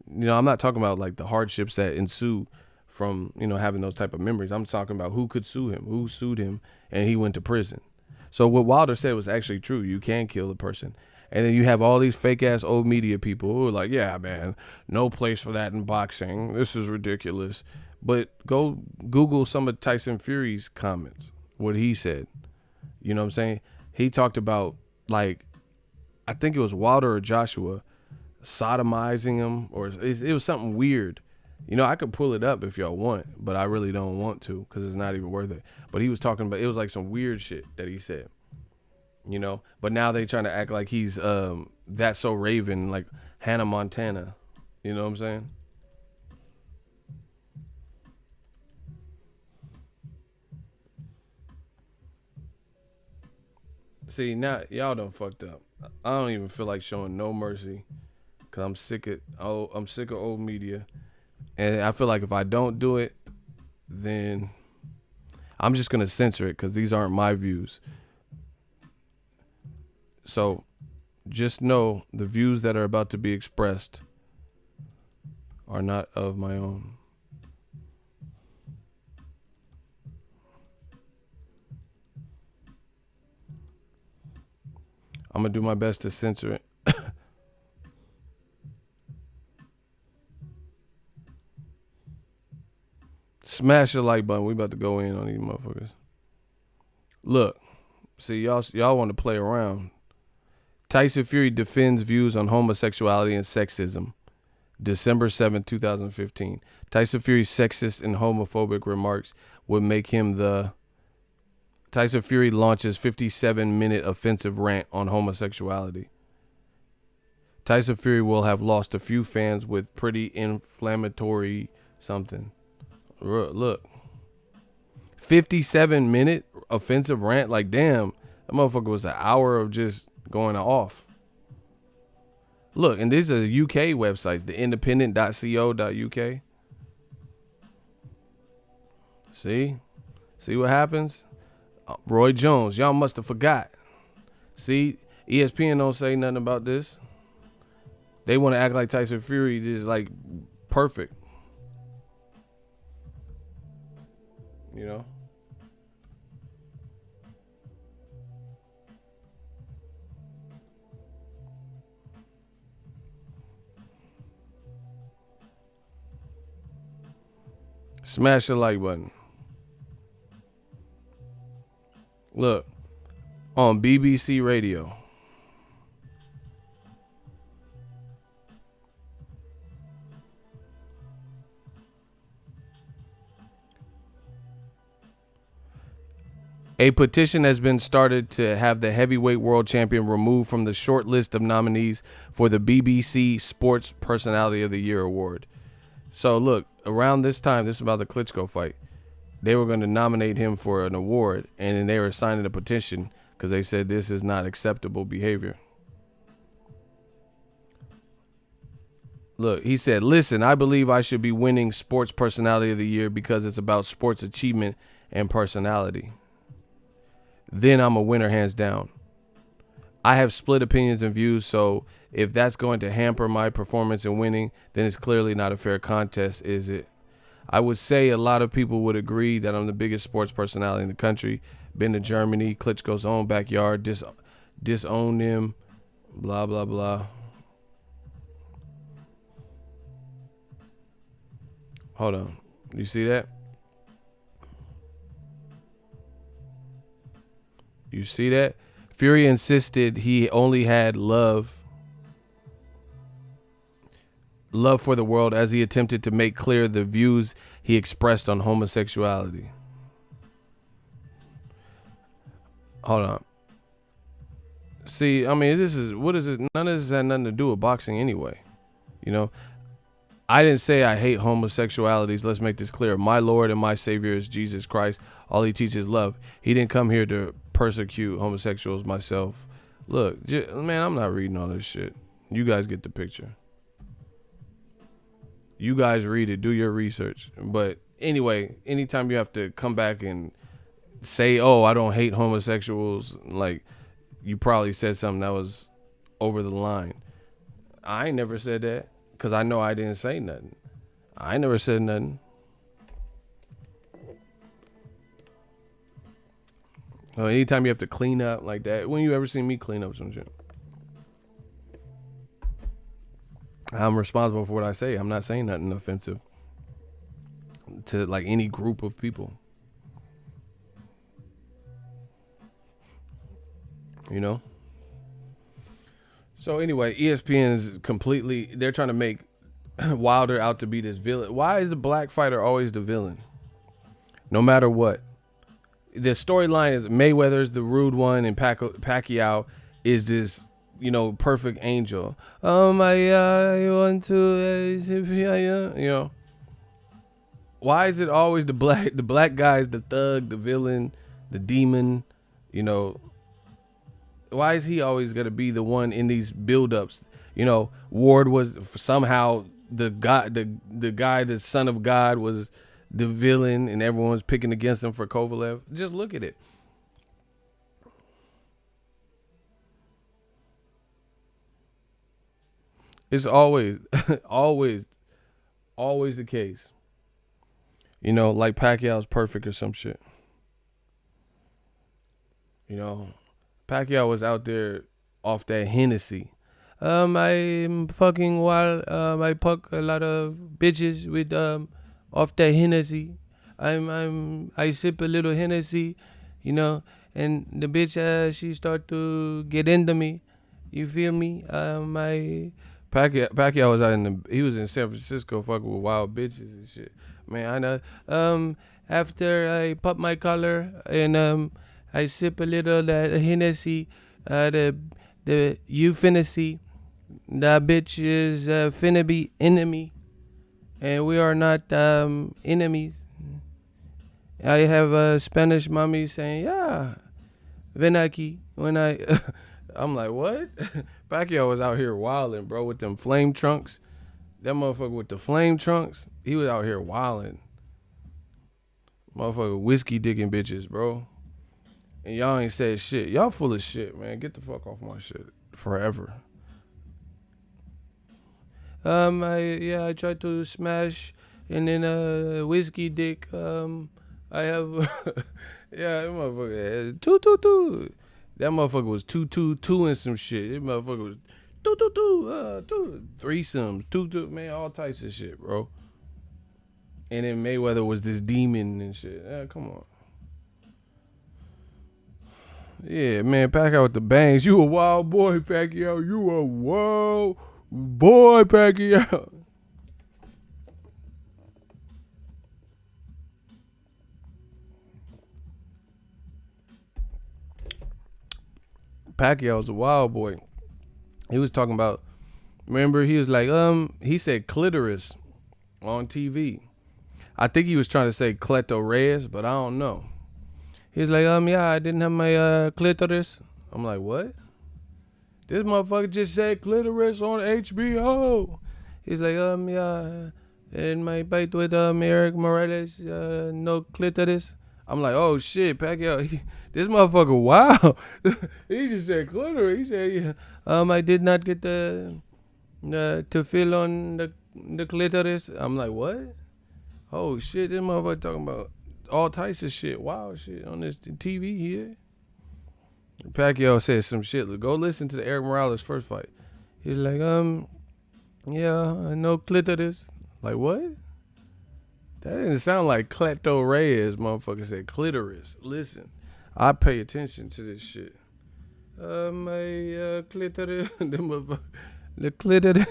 You know, I'm not talking about like the hardships that ensue from, you know, having those type of memories. I'm talking about who could sue him, who sued him, and he went to prison. So what Wilder said was actually true. You can kill a person. And then you have all these fake ass old media people who are like, yeah, man, no place for that in boxing. This is ridiculous. But go Google some of Tyson Fury's comments, what he said. You know what I'm saying? He talked about, like, I think it was Wilder or Joshua sodomizing him, or it was something weird. You know, I could pull it up if y'all want, but I really don't want to because it's not even worth it. But he was talking about, it was like some weird shit that he said, you know. But now they trying to act like he's That's So Raven, like Hannah Montana. You know what I'm saying? See, now y'all done fucked up. I don't even feel like showing no mercy because I'm sick of old media. And I feel like if I don't do it, then I'm just going to censor it because these aren't my views. So just know the views that are about to be expressed are not of my own. I'm going to do my best to censor it. Smash the like button. We about to go in on these motherfuckers. Look, see, y'all want to play around. Tyson Fury defends views on homosexuality and sexism. December 7th, 2015. Tyson Fury's sexist and homophobic remarks would make him the... Tyson Fury launches 57-minute offensive rant on homosexuality. Tyson Fury will have lost a few fans with pretty inflammatory something. Look, 57-minute offensive rant. Like, damn, that motherfucker was an hour of just going off. Look, and these are UK websites, theindependent.co.uk. See what happens? Roy Jones, y'all must have forgot. See, ESPN don't say nothing about this. They want to act like Tyson Fury is like perfect. You know? Smash the like button. Look, on BBC Radio. A petition has been started to have the heavyweight world champion removed from the short list of nominees for the BBC Sports Personality of the Year award. So look, around this time, this is about the Klitschko fight, they were going to nominate him for an award, and then they were signing a petition because they said this is not acceptable behavior. Look, he said, listen, I believe I should be winning Sports Personality of the Year because it's about sports achievement and personality. Then I'm a winner hands down. I have split opinions and views, so if that's going to hamper my performance in winning, then it's clearly not a fair contest, is it? I would say a lot of people would agree that I'm the biggest sports personality in the country. Been to Germany, Klitschko's own backyard, disowned him, blah, blah, blah. Hold on. You see that? You see that? Fury insisted he only had love for the world as he attempted to make clear the views he expressed on homosexuality. Hold on. See, I mean, what is it? None of this had nothing to do with boxing anyway. You know, I didn't say I hate homosexualities. Let's make this clear. My Lord and my Savior is Jesus Christ. All he teaches love. He didn't come here to persecute homosexuals myself. Look, man, I'm not reading all this shit. You guys get the picture. You guys read it. Do your research. But anyway, anytime you have to come back and say, oh, I don't hate homosexuals, like, you probably said something that was over the line. I ain't never said that because I know I didn't say nothing. I never said nothing. Anytime you have to clean up like that, when you ever seen me clean up some shit? I'm responsible for what I say. I'm not saying nothing offensive to like any group of people. You know? So anyway, ESPN is completely, they're trying to make Wilder out to be this villain. Why is the black fighter always the villain? No matter what. The storyline is Mayweather's the rude one and Pacquiao is this, you know, perfect angel. I want to, you know. Why is it always the black guy's the thug, the villain, the demon, you know? Why is he always going to be the one in these buildups? You know, Ward was somehow the guy, the son of God was the villain and everyone was picking against him for Kovalev. Just look at it. It's always, always the case. You know, like Pacquiao's perfect or some shit. You know, Pacquiao was out there off that Hennessy. I'm fucking wild. I fuck a lot of bitches with off that Hennessy. I sip a little Hennessy, you know, and the bitch she start to get into me. You feel me? Pacquiao was he was in San Francisco fucking with wild bitches and shit. Man, I know. After I pop my collar and I sip a little that Hennessy, the you finna see that bitch is finna be enemy, and we are not enemies. I have a Spanish mommy saying, yeah, ven aquí. When I'm like, what? Pacquiao was out here wilding, bro, with them flame trunks. That motherfucker with the flame trunks, he was out here wilding. Motherfucker whiskey dicking bitches, bro. And y'all ain't said shit. Y'all full of shit, man. Get the fuck off my shit forever. I tried to smash and then whiskey dick. I have yeah, that motherfucker had 222. That motherfucker was 222 and some shit. That motherfucker was 222 threesomes, 22, man, all types of shit, bro. And then Mayweather was this demon and shit. Come on. Yeah, man, Pacquiao with the bangs. You a wild boy, Pacquiao. You a wild boy, Pacquiao. Pacquiao's a wild boy. He was talking about, remember, he was like, he said clitoris on TV. I think he was trying to say clitoris, but I don't know. He's like, yeah, I didn't have my clitoris. I'm like, what? This motherfucker just said clitoris on HBO. He's like, yeah, in my fight with Eric Morales, no clitoris. I'm like, oh shit, Pacquiao, this motherfucker, wow. He just said clitoris. He said, yeah, I did not get to feel on the clitoris. I'm like, what? Oh shit, this motherfucker talking about all types of shit, wild shit on this TV here. Pacquiao said some shit. Go listen to the Eric Morales first fight. He's like, yeah, I know clitoris. Like what? That didn't sound like Cleto Reyes, motherfucker said clitoris. Listen, I pay attention to this shit. My clitoris, the clitoris.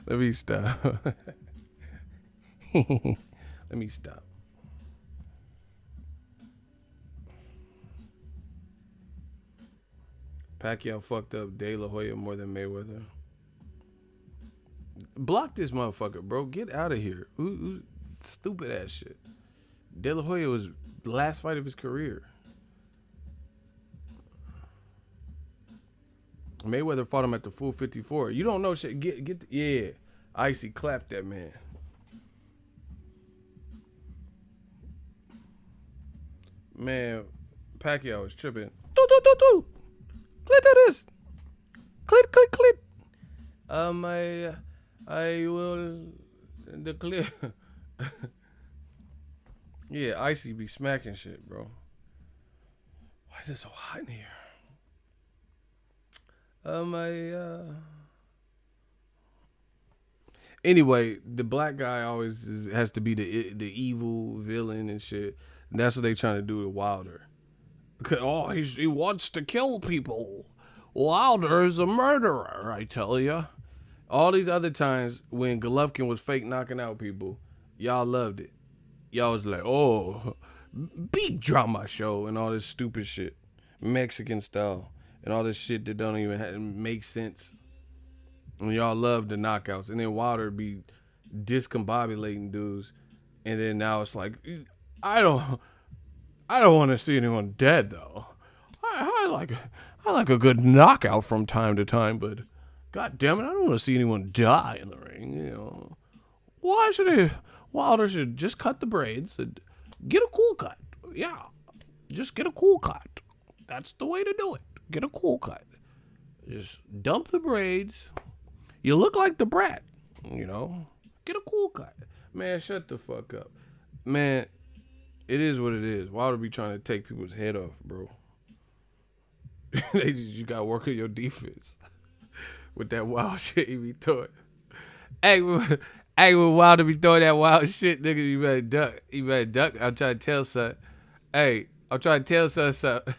Let me stop. Let me stop. Pacquiao fucked up De La Hoya more than Mayweather. Block this motherfucker, bro. Get out of here. Stupid ass shit. De La Hoya was the last fight of his career. Mayweather fought him at the full 54. You don't know shit. Yeah. Icy clapped that man. Man, Pacquiao was tripping. Clitoris. Clip. I will the clip. Yeah, Icy be smacking shit, bro. Why is it so hot in here? Anyway, the black guy always has to be the evil villain and shit. And that's what they trying to do to Wilder. Oh, he wants to kill people. Wilder is a murderer, I tell ya. All these other times when Golovkin was fake knocking out people, y'all loved it. Y'all was like, oh, big drama show and all this stupid shit. Mexican style. And all this shit that don't even make sense. And y'all love the knockouts. And then Wilder be discombobulating dudes. And then now it's like, I don't want to see anyone dead though. I like a good knockout from time to time, but god damn it, I don't want to see anyone die in the ring. You know, why should Wilder should just cut the braids and get a cool cut. Yeah, just get a cool cut. That's the way to do it. Get a cool cut. Just dump the braids. You look like the brat. You know, get a cool cut. Man, shut the fuck up. Man, it is what it is. Wilder be trying to take people's head off, bro. You gotta work on your defense with that wild shit he be throwing. Hey, when Wilder be throwing that wild shit, nigga, you better duck. You better duck. I'm trying to tell son. Hey, I'm trying to tell son something.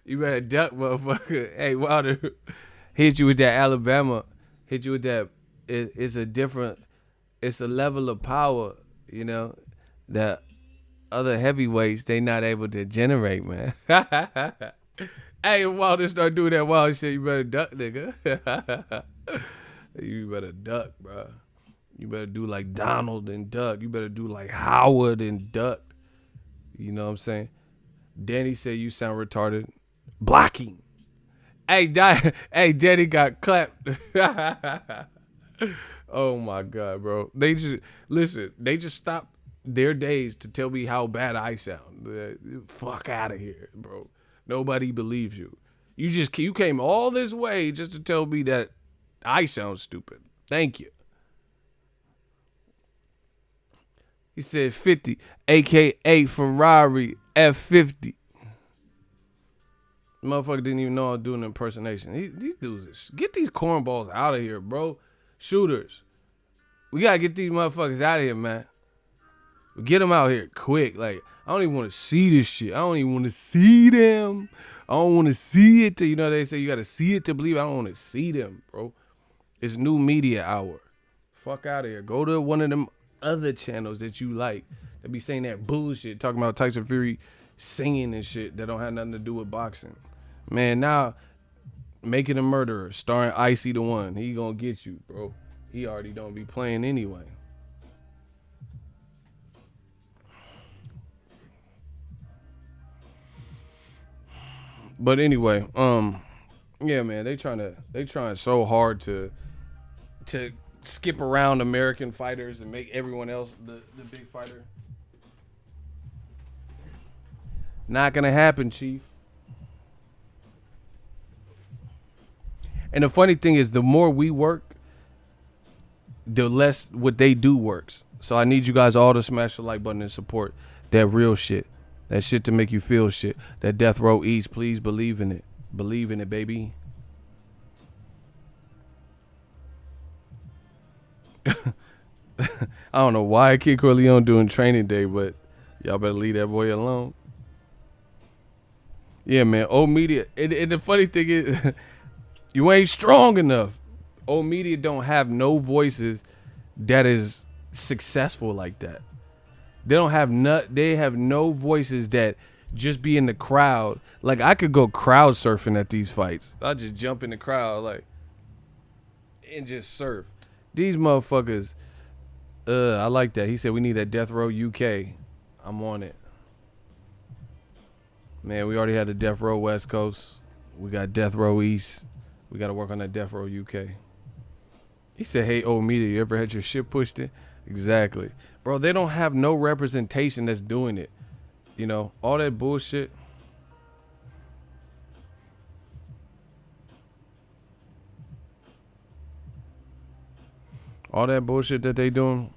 You better duck, motherfucker. Hey, Wilder hit you with that Alabama. Hit you with that. It's a level of power, you know, that other heavyweights they not able to generate, man. Hey, if Wilder start doing that wild shit, you better duck, nigga. You better duck, bro. You better do like Donald and duck. You better do like Howard and duck. You know what I'm saying? Danny said you sound retarded. Blocking. Hey, Danny got clapped. Oh my god, bro. They just stopped their days to tell me how bad I sound. Fuck out of here, bro. Nobody believes you. You came all this way just to tell me that I sound stupid. Thank you. He said 50, aka Ferrari F50. Motherfucker didn't even know I was doing an impersonation. These dudes, get these cornballs out of here, bro. Shooters. We gotta get these motherfuckers out of here, man. Get them out here quick. Like, I don't even want to see this shit. I don't even want to see them. I don't want to see it. You know, they say you got to see it to believe. I don't want to see them, bro. It's new media hour. Fuck out of here. Go to one of them other channels that you like. They be saying that bullshit, talking about Tyson Fury singing and shit that don't have nothing to do with boxing. Man, now, Making a Murderer, starring Icy the One. He gonna get you, bro. He already don't be playing anyway. But anyway, yeah, man, they trying so hard to skip around American fighters and make everyone else the big fighter. Not gonna happen, Chief. And the funny thing is, the more we work, the less what they do works. So I need you guys all to smash the like button and support that real shit. That shit to make you feel shit. That Death Row eats. Please believe in it. Believe in it, baby. I don't know why Kid Corleone doing training day, but y'all better leave that boy alone. Yeah, man. Old media. And the funny thing is, you ain't strong enough. Old media don't have no voices that is successful like that. They don't have they have no voices that just be in the crowd. Like, I could go crowd surfing at these fights. I just jump in the crowd like and just surf. These motherfuckers, I like that. He said we need that Death Row UK. I'm on it. Man, we already had the Death Row West Coast. We got Death Row East. We got to work on that Death Row UK. He said, hey, old media, you ever had your shit pushed in? Exactly. Bro, they don't have no representation that's doing it. You know, all that bullshit. All that bullshit that they doing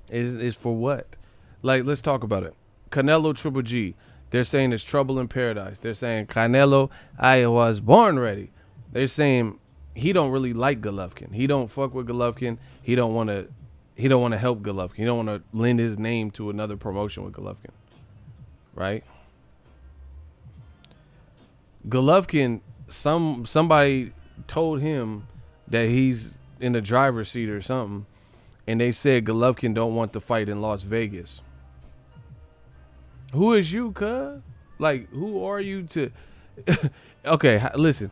is for what? Like, let's talk about it. Canelo Triple G. They're saying it's trouble in paradise. They're saying Canelo, I was born ready. They're saying he don't really like Golovkin. He don't fuck with Golovkin. He don't want to help Golovkin. He don't want to lend his name to another promotion with Golovkin. Right? Golovkin, somebody told him that he's in the driver's seat or something, and they said Golovkin don't want the fight in Las Vegas. Who is you, cuz? Like, who are you to... Okay, listen.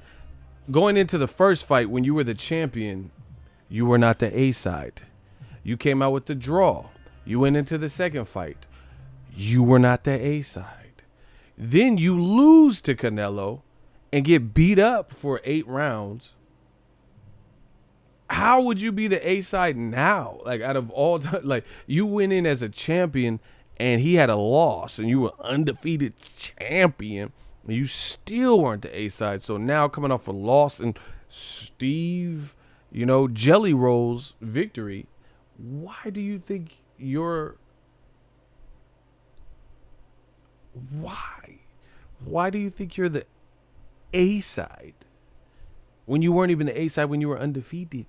Going into the first fight, when you were the champion, you were not the A side. You came out with the draw. You went into the second fight. You were not the A side. Then you lose to Canelo and get beat up for 8 rounds. How would you be the A side now? Like, out of all time, like, you went in as a champion and he had a loss and you were undefeated champion and you still weren't the A side. So now coming off a loss and Steve, Jelly Roll's victory, why do you think you're... Why do you think you're the A side when you weren't even the A side when you were undefeated?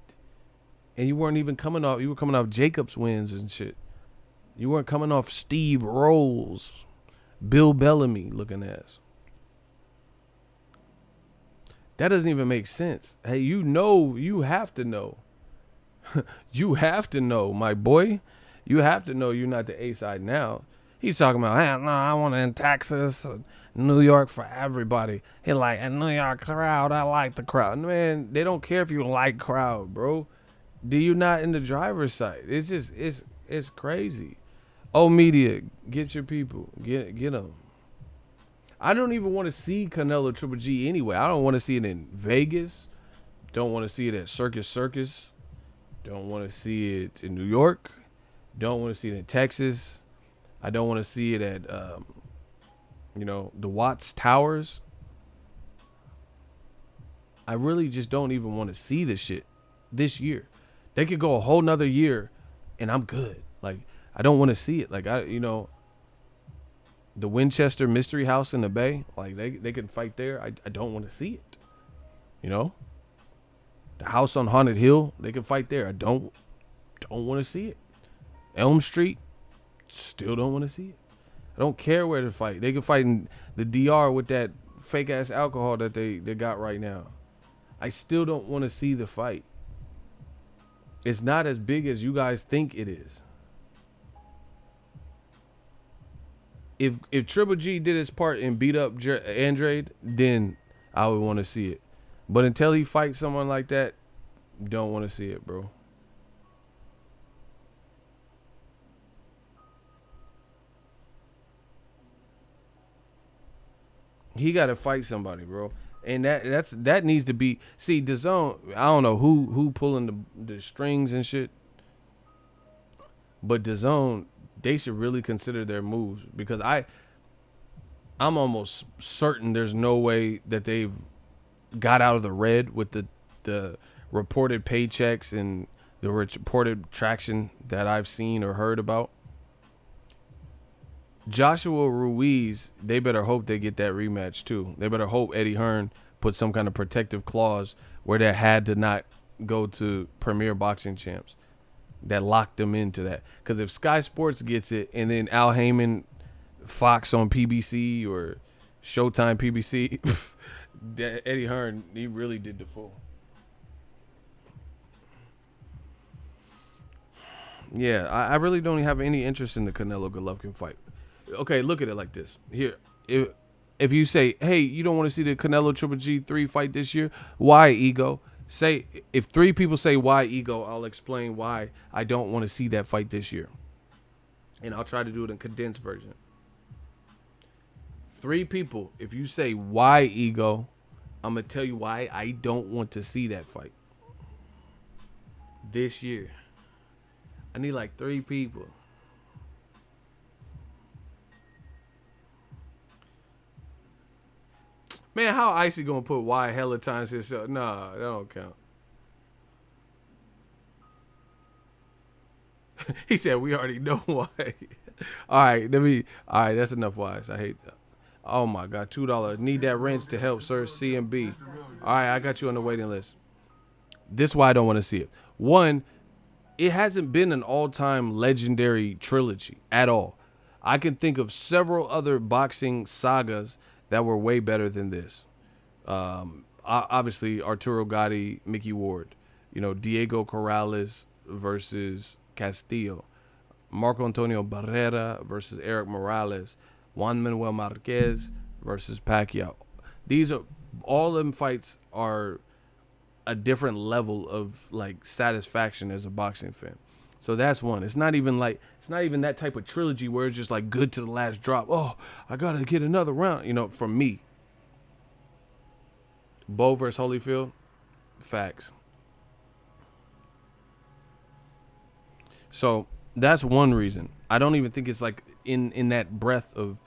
And you weren't even coming off, you were coming off Jacobs wins and shit. You weren't coming off Steve Rolls, Bill Bellamy looking ass. That doesn't even make sense. Hey, you have to know. You have to know, my boy. You have to know you're not the A side now. He's talking about, hey, no, I want to in Texas, New York for everybody. He like, a New York crowd, I like the crowd. Man, they don't care if you like crowd, bro. Do you not in the driver's side? It's just, it's crazy. Oh, media, get your people. Get them. I don't even want to see Canelo Triple G anyway. I don't want to see it in Vegas. Don't want to see it at Circus. Don't want to see it in New York. Don't want to see it in Texas. I don't want to see it at, the Watts Towers. I really just don't even want to see this shit this year. They could go a whole nother year and I'm good. Like, I don't want to see it. Like, the Winchester Mystery House in the Bay, like, they can fight there. I don't want to see it. The house on Haunted Hill, they can fight there. I don't want to see it. Elm Street, still don't want to see it. I don't care where to fight. They can fight in the DR with that fake ass alcohol that they got right now. I still don't want to see the fight. It's not as big as you guys think it is. If Triple G did his part and beat up Andrade, then I would want to see it. But until he fights someone like that, don't want to see it, bro. He got to fight somebody, bro. And that needs to be... See, DAZN, I don't know who pulling the strings and shit. But DAZN, they should really consider their moves. Because I'm almost certain there's no way that they've got out of the red with the reported paychecks and the reported traction that I've seen or heard about. Joshua Ruiz, they better hope they get that rematch too. They better hope Eddie Hearn put some kind of protective clause where they had to not go to Premier Boxing Champs that locked them into that. Because if Sky Sports gets it and then Al Heyman, Fox on PBC or Showtime PBC, Eddie Hearn, he really did the fool. Yeah, I really don't have any interest in the Canelo Golovkin fight. Okay, look at it like this. Here, if you say, hey, you don't want to see the Canelo Triple G3 fight this year, why, Ego? Say, if 3 people say why, Ego, I'll explain why I don't want to see that fight this year. And I'll try to do it in condensed version. 3 people, if you say why, Ego, I'm going to tell you why I don't want to see that fight this year. I need like 3 people. Man, how Icy gonna put why hella times himself? Nah, that don't count. He said we already know why. All right, all right, that's enough whys. I hate that. Oh my God, $2. Need that wrench to help search CMB. All right, I got you on the waiting list. This is why I don't want to see it. One, it hasn't been an all-time legendary trilogy at all. I can think of several other boxing sagas that were way better than this. Obviously, Arturo Gatti, Mickey Ward. Diego Corrales versus Castillo. Marco Antonio Barrera versus Eric Morales. Juan Manuel Marquez versus Pacquiao. These are all them fights are a different level of like satisfaction as a boxing fan. So that's one. It's not even that type of trilogy where it's just like good to the last drop. Oh, I gotta get another round. From me. Bo versus Holyfield, facts. So that's one reason. I don't even think it's like in that breadth of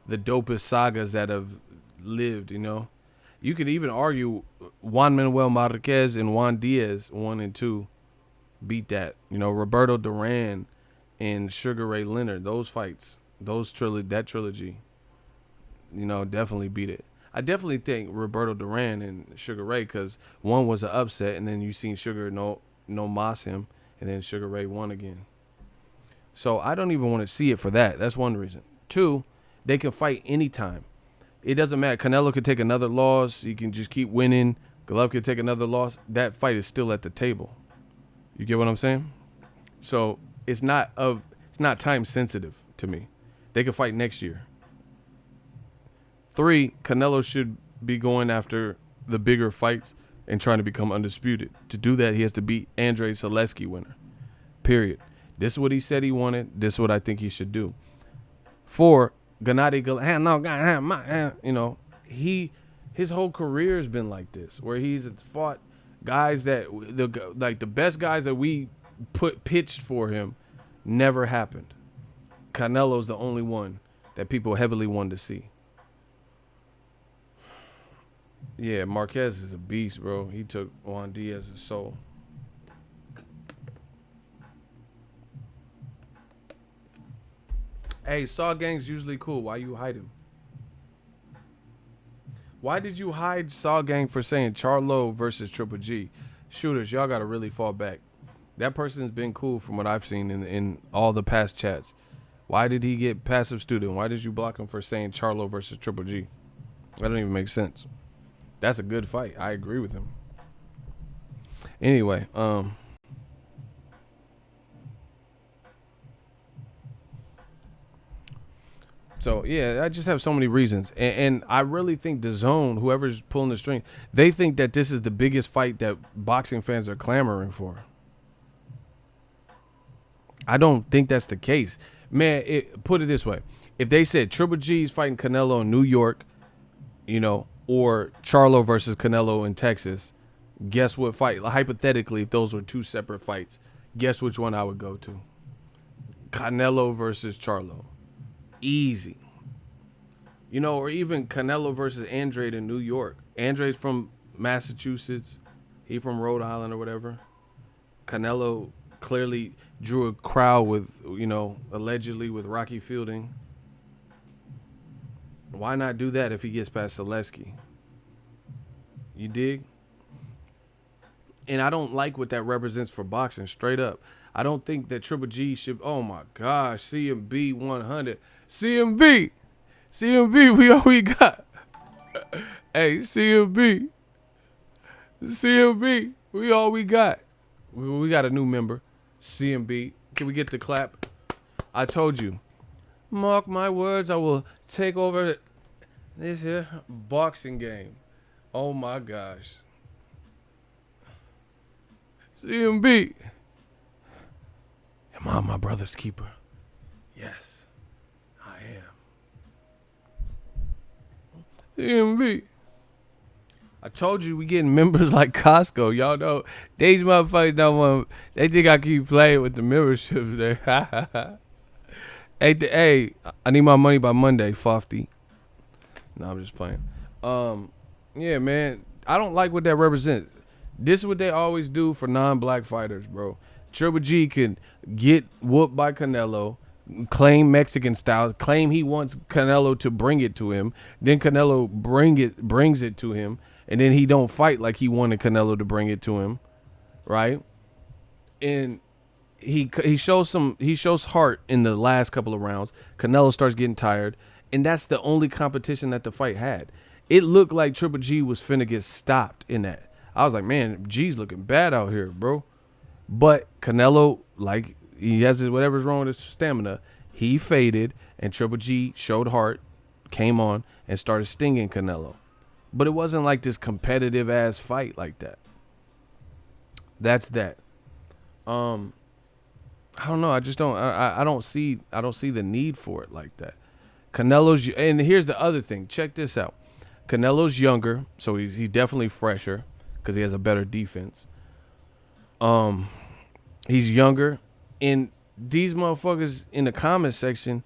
the dopest sagas that have lived. You could even argue Juan Manuel Marquez and Juan Diaz 1 and 2 beat that. Roberto Duran and Sugar Ray Leonard, those fights, that trilogy, definitely beat it. I definitely think Roberto Duran and Sugar Ray, because one was an upset, and then you seen Sugar no mas him, and then Sugar Ray won again. So I don't even want to see it for that. That's one reason. 2, they can fight anytime. It doesn't matter. Canelo could take another loss. He can just keep winning. Golovkin could take another loss. That fight is still at the table. You get what I'm saying? So it's not time sensitive to me. They can fight next year. 3, Canelo should be going after the bigger fights and trying to become undisputed. To do that, he has to beat Andrei Zaleski winner. Period. This is what he said he wanted. This is what I think he should do. 4, Gennady Golovkin, his whole career has been like this, where he's fought guys that the best guys that we pitched for him never happened. Canelo's the only one that people heavily wanted to see. Yeah, Marquez is a beast, bro. He took Juan Diaz's soul. Hey, Saw Gang's usually cool. Why you hide him? Why did you hide Saw Gang for saying Charlo versus Triple G? Shooters, y'all got to really fall back. That person's been cool from what I've seen in all the past chats. Why did he get passive student? Why did you block him for saying Charlo versus Triple G? That don't even make sense. That's a good fight. I agree with him. Anyway, so yeah, I just have so many reasons, and I really think the Zone, whoever's pulling the string, they think that this is the biggest fight that boxing fans are clamoring for. I don't think that's the case, man. Put it this way: if they said Triple G's fighting Canelo in New York, or Charlo versus Canelo in Texas, guess what fight? Hypothetically, if those were 2 separate fights, guess which one I would go to? Canelo versus Charlo. Easy. Or even Canelo versus Andrade in New York. Andrade's from Massachusetts. He from Rhode Island or whatever. Canelo clearly drew a crowd with, allegedly with Rocky Fielding. Why not do that if he gets past Zaleski? You dig? And I don't like what that represents for boxing, straight up. I don't think that Triple G should. Oh my gosh, CMB 100. CMB! CMB, we all we got. Hey, CMB. CMB, we all we got. We got a new member. CMB. Can we get the clap? I told you. Mark my words, I will take over this here boxing game. Oh my gosh. CMB. Am I my brother's keeper? Yes, I am. CMB. I told you we getting members like Costco. Y'all know these motherfuckers don't want. They think I keep playing with the memberships there. Hey, I need my money by Monday, Fofty. No, I'm just playing. Yeah, man. I don't like what that represents. This is what they always do for non-black fighters, bro. Triple G can get whooped by Canelo, claim Mexican style, claim he wants Canelo to bring it to him. Then Canelo brings it to him, and then he don't fight like he wanted Canelo to bring it to him, right? And he shows heart in the last couple of rounds. Canelo starts getting tired, and that's the only competition that the fight had. It looked like Triple G was finna get stopped in that. I was like, man, G's looking bad out here, bro. But Canelo, like, he has whatever's wrong with his stamina. He faded, and Triple G showed heart, came on, and started stinging Canelo. But it wasn't like this competitive ass fight like that. That's that. I don't know. I just don't. I don't see the need for it like that. Canelo's, and here's the other thing. Check this out. Canelo's younger, so he's definitely fresher because he has a better defense. He's younger, and these motherfuckers in the comment section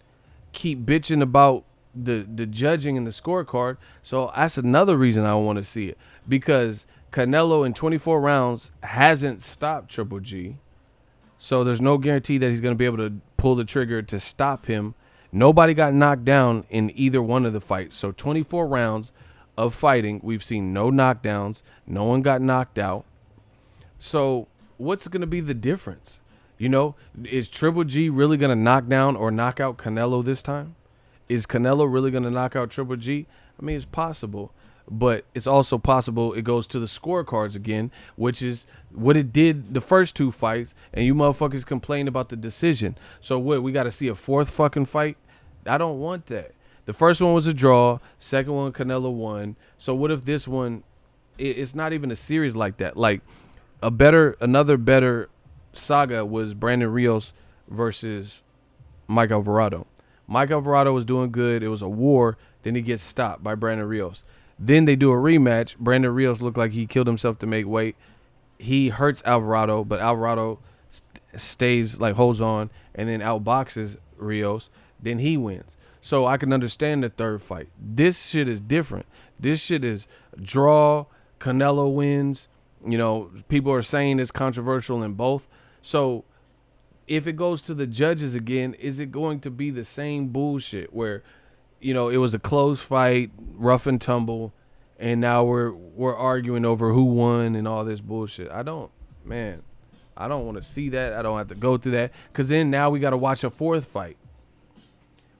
keep bitching about the judging and the scorecard. So that's another reason I want to see it, because Canelo in 24 rounds hasn't stopped Triple G. So there's no guarantee that he's going to be able to pull the trigger to stop him. Nobody got knocked down in either one of the fights. So 24 rounds of fighting, we've seen no knockdowns. No one got knocked out. So what's going to be the difference? Is Triple G really going to knock down or knock out Canelo this time? Is Canelo really going to knock out Triple G? I mean, it's possible. But it's also possible it goes to the scorecards again, which is what it did the first two fights, and you motherfuckers complain about the decision. So what, we got to see a fourth fucking fight? I don't want that. The first one was a draw. Second one, Canelo won. So what if this one, it's not even a series like that? Like another better saga was Brandon Rios versus Mike Alvarado. Mike Alvarado was doing good. It was a war. Then he gets stopped by Brandon Rios. Then they do a rematch. Brandon Rios looked like he killed himself to make weight. He hurts Alvarado, but Alvarado stays, like, holds on, and then outboxes Rios. Then he wins. So I can understand the third fight. This shit is different. This shit is draw. Canelo wins. People are saying it's controversial in both. So if it goes to the judges again, is it going to be the same bullshit where, it was a close fight, rough and tumble, and now we're arguing over who won and all this bullshit? I don't want to see that. I don't have to go through that, because then now we got to watch a fourth fight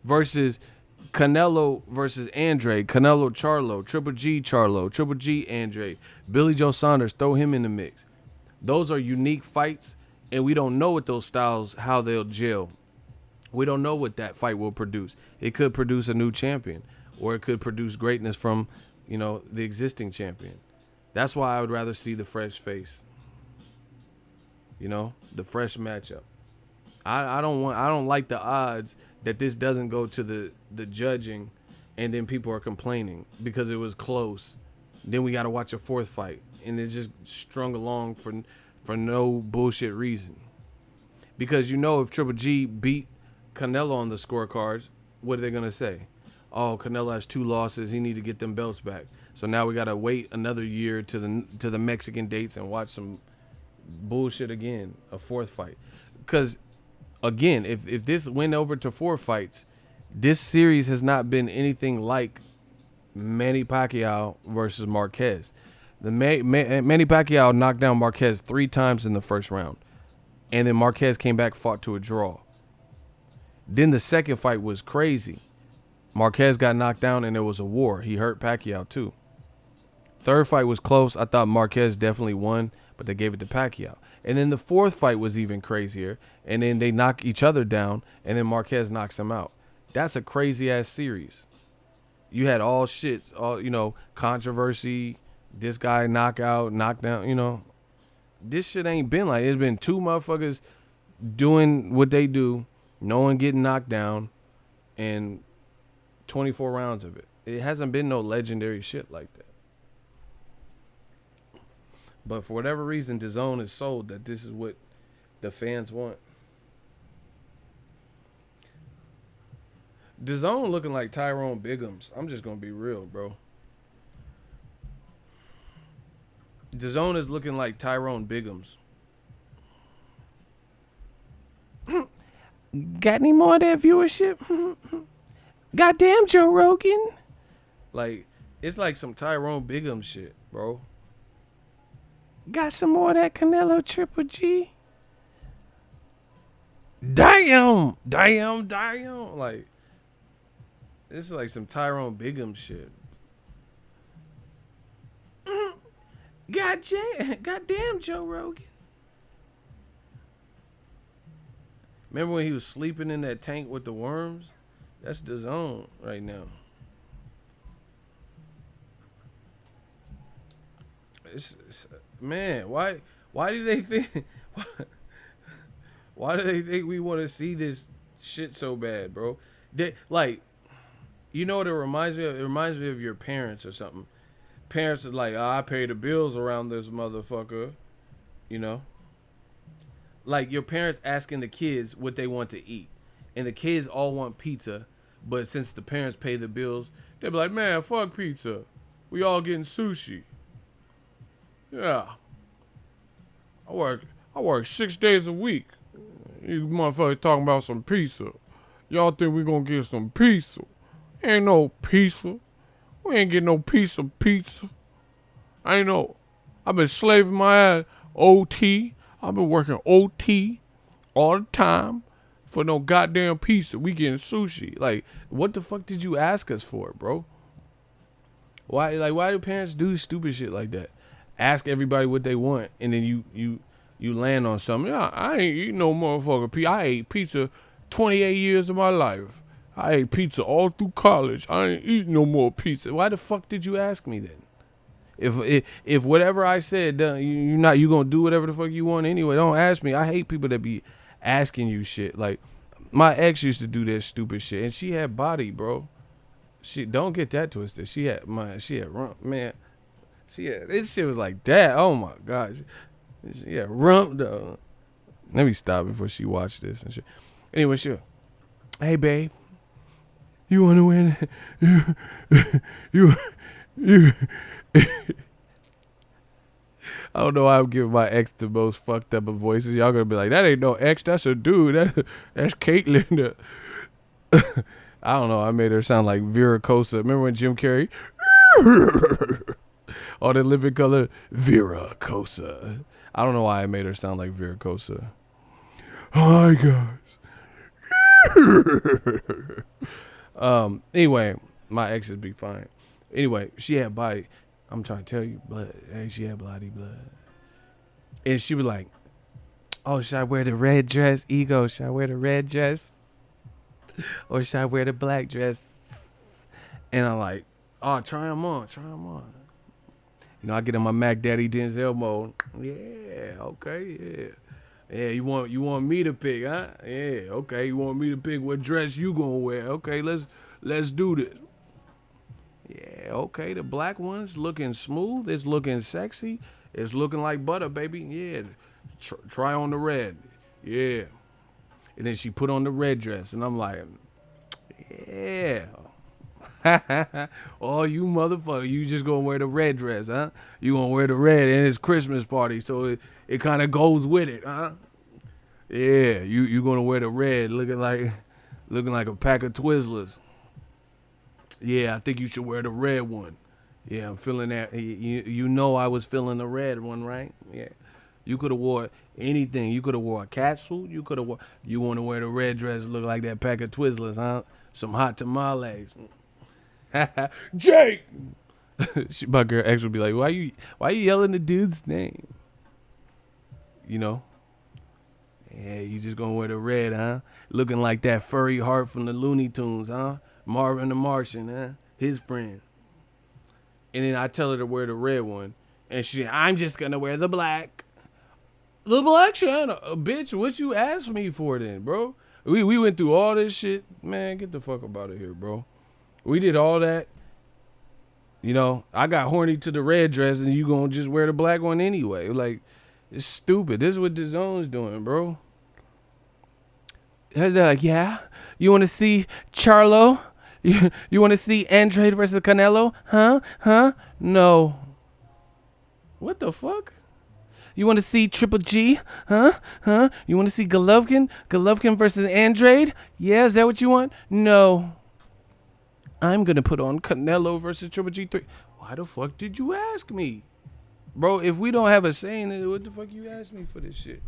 versus Canelo versus Andre, Canelo Charlo, Triple G Charlo, Triple G Andre, Billy Joe Saunders, throw him in the mix. Those are unique fights, and we don't know what those styles, how they'll gel. We don't know what that fight will produce. It could produce a new champion, or it could produce greatness from, the existing champion. That's why I would rather see the fresh face. The fresh matchup. I don't like the odds that this doesn't go to the judging, and then people are complaining because it was close. Then we got to watch a fourth fight, and it just strung along for no bullshit reason. Because if Triple G beat Canelo on the scorecards, what are they gonna say? Oh, Canelo has 2 losses. He need to get them belts back. So now we gotta wait another year to the Mexican dates and watch some bullshit again, a fourth fight. Because again, if this went over to 4 fights, this series has not been anything like Manny Pacquiao versus Marquez. Manny Pacquiao knocked down Marquez 3 times in the first round, and then Marquez came back, fought to a draw. Then the second fight was crazy. Marquez got knocked down, and there was a war. He hurt Pacquiao too. Third fight was close. I thought Marquez definitely won, but they gave it to Pacquiao. And then the fourth fight was even crazier, and then they knock each other down, and then Marquez knocks him out. That's a crazy ass series. You had all shit, all controversy. This guy knockout, knockdown. This shit ain't been like it's been 2 motherfuckers doing what they do, no one getting knocked down, and 24 rounds of it. It hasn't been no legendary shit like that. But for whatever reason, DAZN is sold that this is what the fans want. DAZN looking like Tyrone Biggums. I'm just gonna be real, bro. DAZN is looking like Tyrone Biggums. Got any more of that viewership? Goddamn Joe Rogan. Like, it's like some Tyrone Biggums shit, bro. Got some more of that Canelo Triple G? Damn. Like, this is like some Tyrone Biggums shit. Goddamn Joe Rogan. Remember when he was sleeping in that tank with the worms? That's DAZN right now. Man, why do they think why do they think we want to see this shit so bad, bro? They, like, you know what it reminds me of? It reminds me of your parents or something. Parents are like, I pay the bills around this motherfucker, Like your parents asking the kids what they want to eat, and the kids all want pizza, but since the parents pay the bills, they be like, man, fuck pizza. We all getting sushi. Yeah. I work 6 days a week. You motherfuckers talking about some pizza. Y'all think we gonna get some pizza? Ain't no pizza. We ain't getting no piece of pizza. I've been slaving my ass OT. I've been working OT all the time for no goddamn pizza. We getting sushi. Like, what the fuck did you ask us for, bro? Why do parents do stupid shit like that? Ask everybody what they want, and then you land on something. Yeah, I ain't eating no motherfucker pizza. I ate pizza 28 years of my life. I ate pizza all through college. I ain't eating no more pizza. Why the fuck did you ask me then? If whatever I said, you gonna do whatever the fuck you want anyway. Don't ask me. I hate people that be asking you shit. Like, my ex used to do that stupid shit, and she had body, bro. She don't get that twisted. She had rump, man. This shit was like that. Oh my gosh. She had rump though. Let me stop before she watched this and shit. Anyway, hey babe, you wanna win? you. I don't know why I'm giving my ex the most fucked up of voices. Y'all gonna be like, that ain't no ex, that's a dude. That's Caitlyn. I don't know. I made her sound like Vera Cosa. Remember when Jim Carrey? Or the living color, Vera Cosa. I don't know why I made her sound like Vera Cosa. Hi guys. Anyway, my exes be fine. Anyway, she had body. I'm trying to tell you, blood. Hey, she had bloody blood. And she was like, oh, should I wear the red dress? Ego, should I wear the red dress? Or should I wear the black dress? And I'm like, oh, try them on. I get in my Mac Daddy Denzel mode. Yeah, okay, yeah. Yeah, you want me to pick, huh? Yeah, okay. You want me to pick what dress you gonna wear? Okay, let's do this. Yeah, okay. The black one's looking smooth. It's looking sexy. It's looking like butter, baby. Yeah. Try on the red. Yeah. And then she put on the red dress, and I'm like, yeah. Oh, you motherfucker. You just gonna wear the red dress, huh? You gonna wear the red and it's Christmas party, so it kind of goes with it, huh? Yeah, you gonna wear the red looking like a pack of Twizzlers. Yeah, I think you should wear the red one. Yeah, I'm feeling that. You know I was feeling the red one, right? Yeah. You could have wore anything. You could have wore a cat suit. You could have wore. You want to wear the red dress, look like that pack of Twizzlers, huh? Some hot tamales. Jake. My girl ex would be like, why you yelling the dude's name? You know? Yeah, you just gonna wear the red, huh? Looking like that furry heart from the Looney Tunes, huh? Marvin the Martian, huh? His friend. And then I tell her to wear the red one, and I'm just gonna wear the black. The black China, bitch. What you asked me for then, bro? We went through all this shit, man. Get the fuck up out of here, bro. We did all that. You know, I got horny to the red dress, and you gonna just wear the black one anyway? Like, it's stupid. This is what the zone's doing, bro. They're like, yeah, you want to see Charlo? You want to see Andrade versus Canelo? Huh? No. What the fuck? You want to see Triple G? Huh? You want to see Golovkin versus Andrade? Yeah, is that what you want? No. I'm going to put on Canelo versus Triple G3. Why the fuck did you ask me? Bro, if we don't have a saying, then what the fuck you ask me for this shit?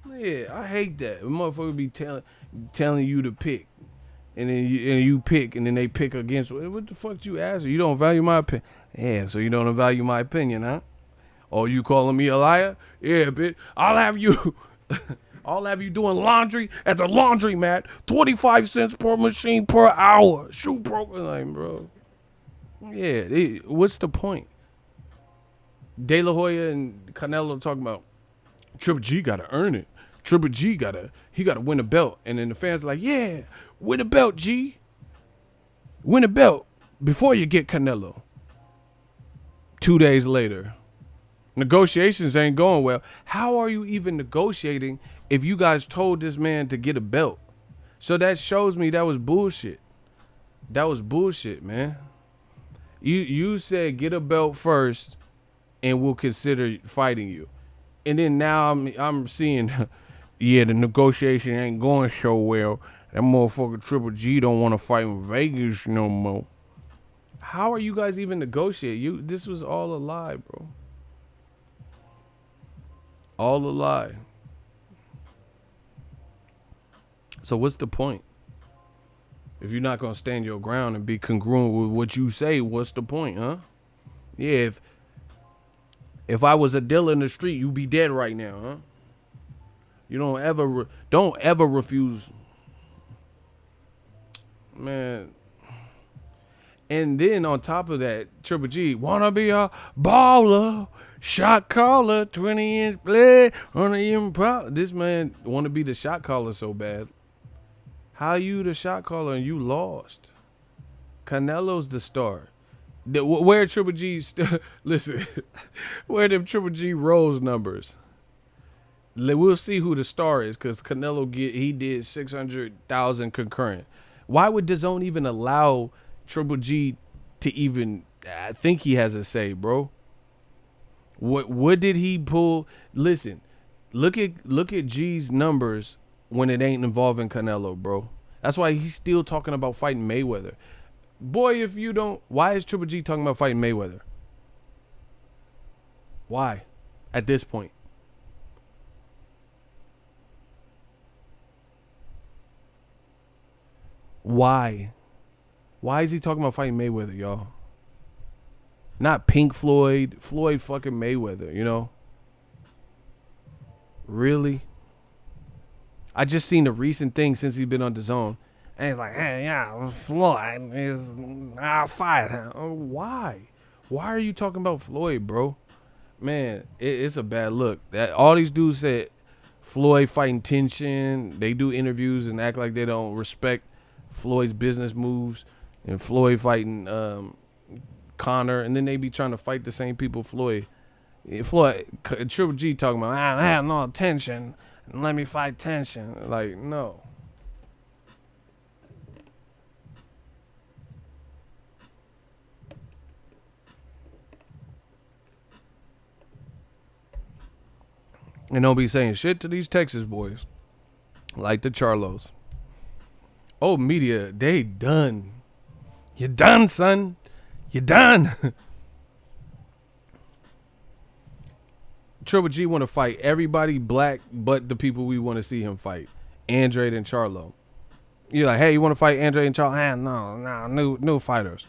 Yeah, I hate that. A motherfucker be telling you to pick. And then you pick, and then they pick against. What the fuck you ask? You don't value my opinion. Yeah, so you don't value my opinion, huh? Oh, you calling me a liar? Yeah, bitch. I'll have you doing laundry at the laundromat. 25 cents per machine per hour. Shoe program, like, bro. Yeah, what's the point? De La Hoya and Canelo talking about Triple G gotta earn it. Triple G gotta win a belt. And then the fans are like, yeah, win a belt, G. Win a belt before you get Canelo. 2 days later, negotiations ain't going well. How are you even negotiating if you guys told this man to get a belt? So that shows me that was bullshit. That was bullshit, man. You said get a belt first and we'll consider fighting you. And then now I'm seeing, yeah, the negotiation ain't going so well. That motherfucker Triple G don't want to fight in Vegas no more. How are you guys even negotiating? This was all a lie, bro. All a lie. So what's the point? If you're not gonna stand your ground and be congruent with what you say, what's the point, huh? Yeah, if I was a dealer in the street, you'd be dead right now, huh? You don't ever refuse, man. And then on top of that, Triple G wanna be a baller, shot caller, 20-inch blade on the improv. This man wanna be the shot caller so bad. How you the shot caller and you lost? Canelo's the star. Where Triple G listen, where them Triple G Rose numbers? We'll see who the star is, because Canelo did 600,000 concurrent. Why would DAZN even allow Triple G to even think he has a say, bro? What did he pull? Listen, look at G's numbers when it ain't involving Canelo, bro. That's why he's still talking about fighting Mayweather. Boy, if you don't, why is Triple G talking about fighting Mayweather? Why? At this point. Why? Why is he talking about fighting Mayweather, y'all? Not Pink Floyd. Floyd fucking Mayweather, you know? Really? I just seen the recent thing since he's been on DAZN. And he's like, hey, yeah, Floyd I'll fight him. Why? Why are you talking about Floyd, bro? Man, it's a bad look. That all these dudes said Floyd fighting tension. They do interviews and act like they don't respect Floyd's business moves. And Floyd fighting Connor. And then they be trying to fight the same people Floyd. Triple G talking about, I have no tension. Let me fight tension. Like, no. And don't be saying shit to these Texas boys. Like the Charlos. Oh, media, they done. You done, son. You done. Triple G want to fight everybody black but the people we want to see him fight. Andrade and Charlo. You're like, hey, you want to fight Andrade and Charlo? No, new fighters.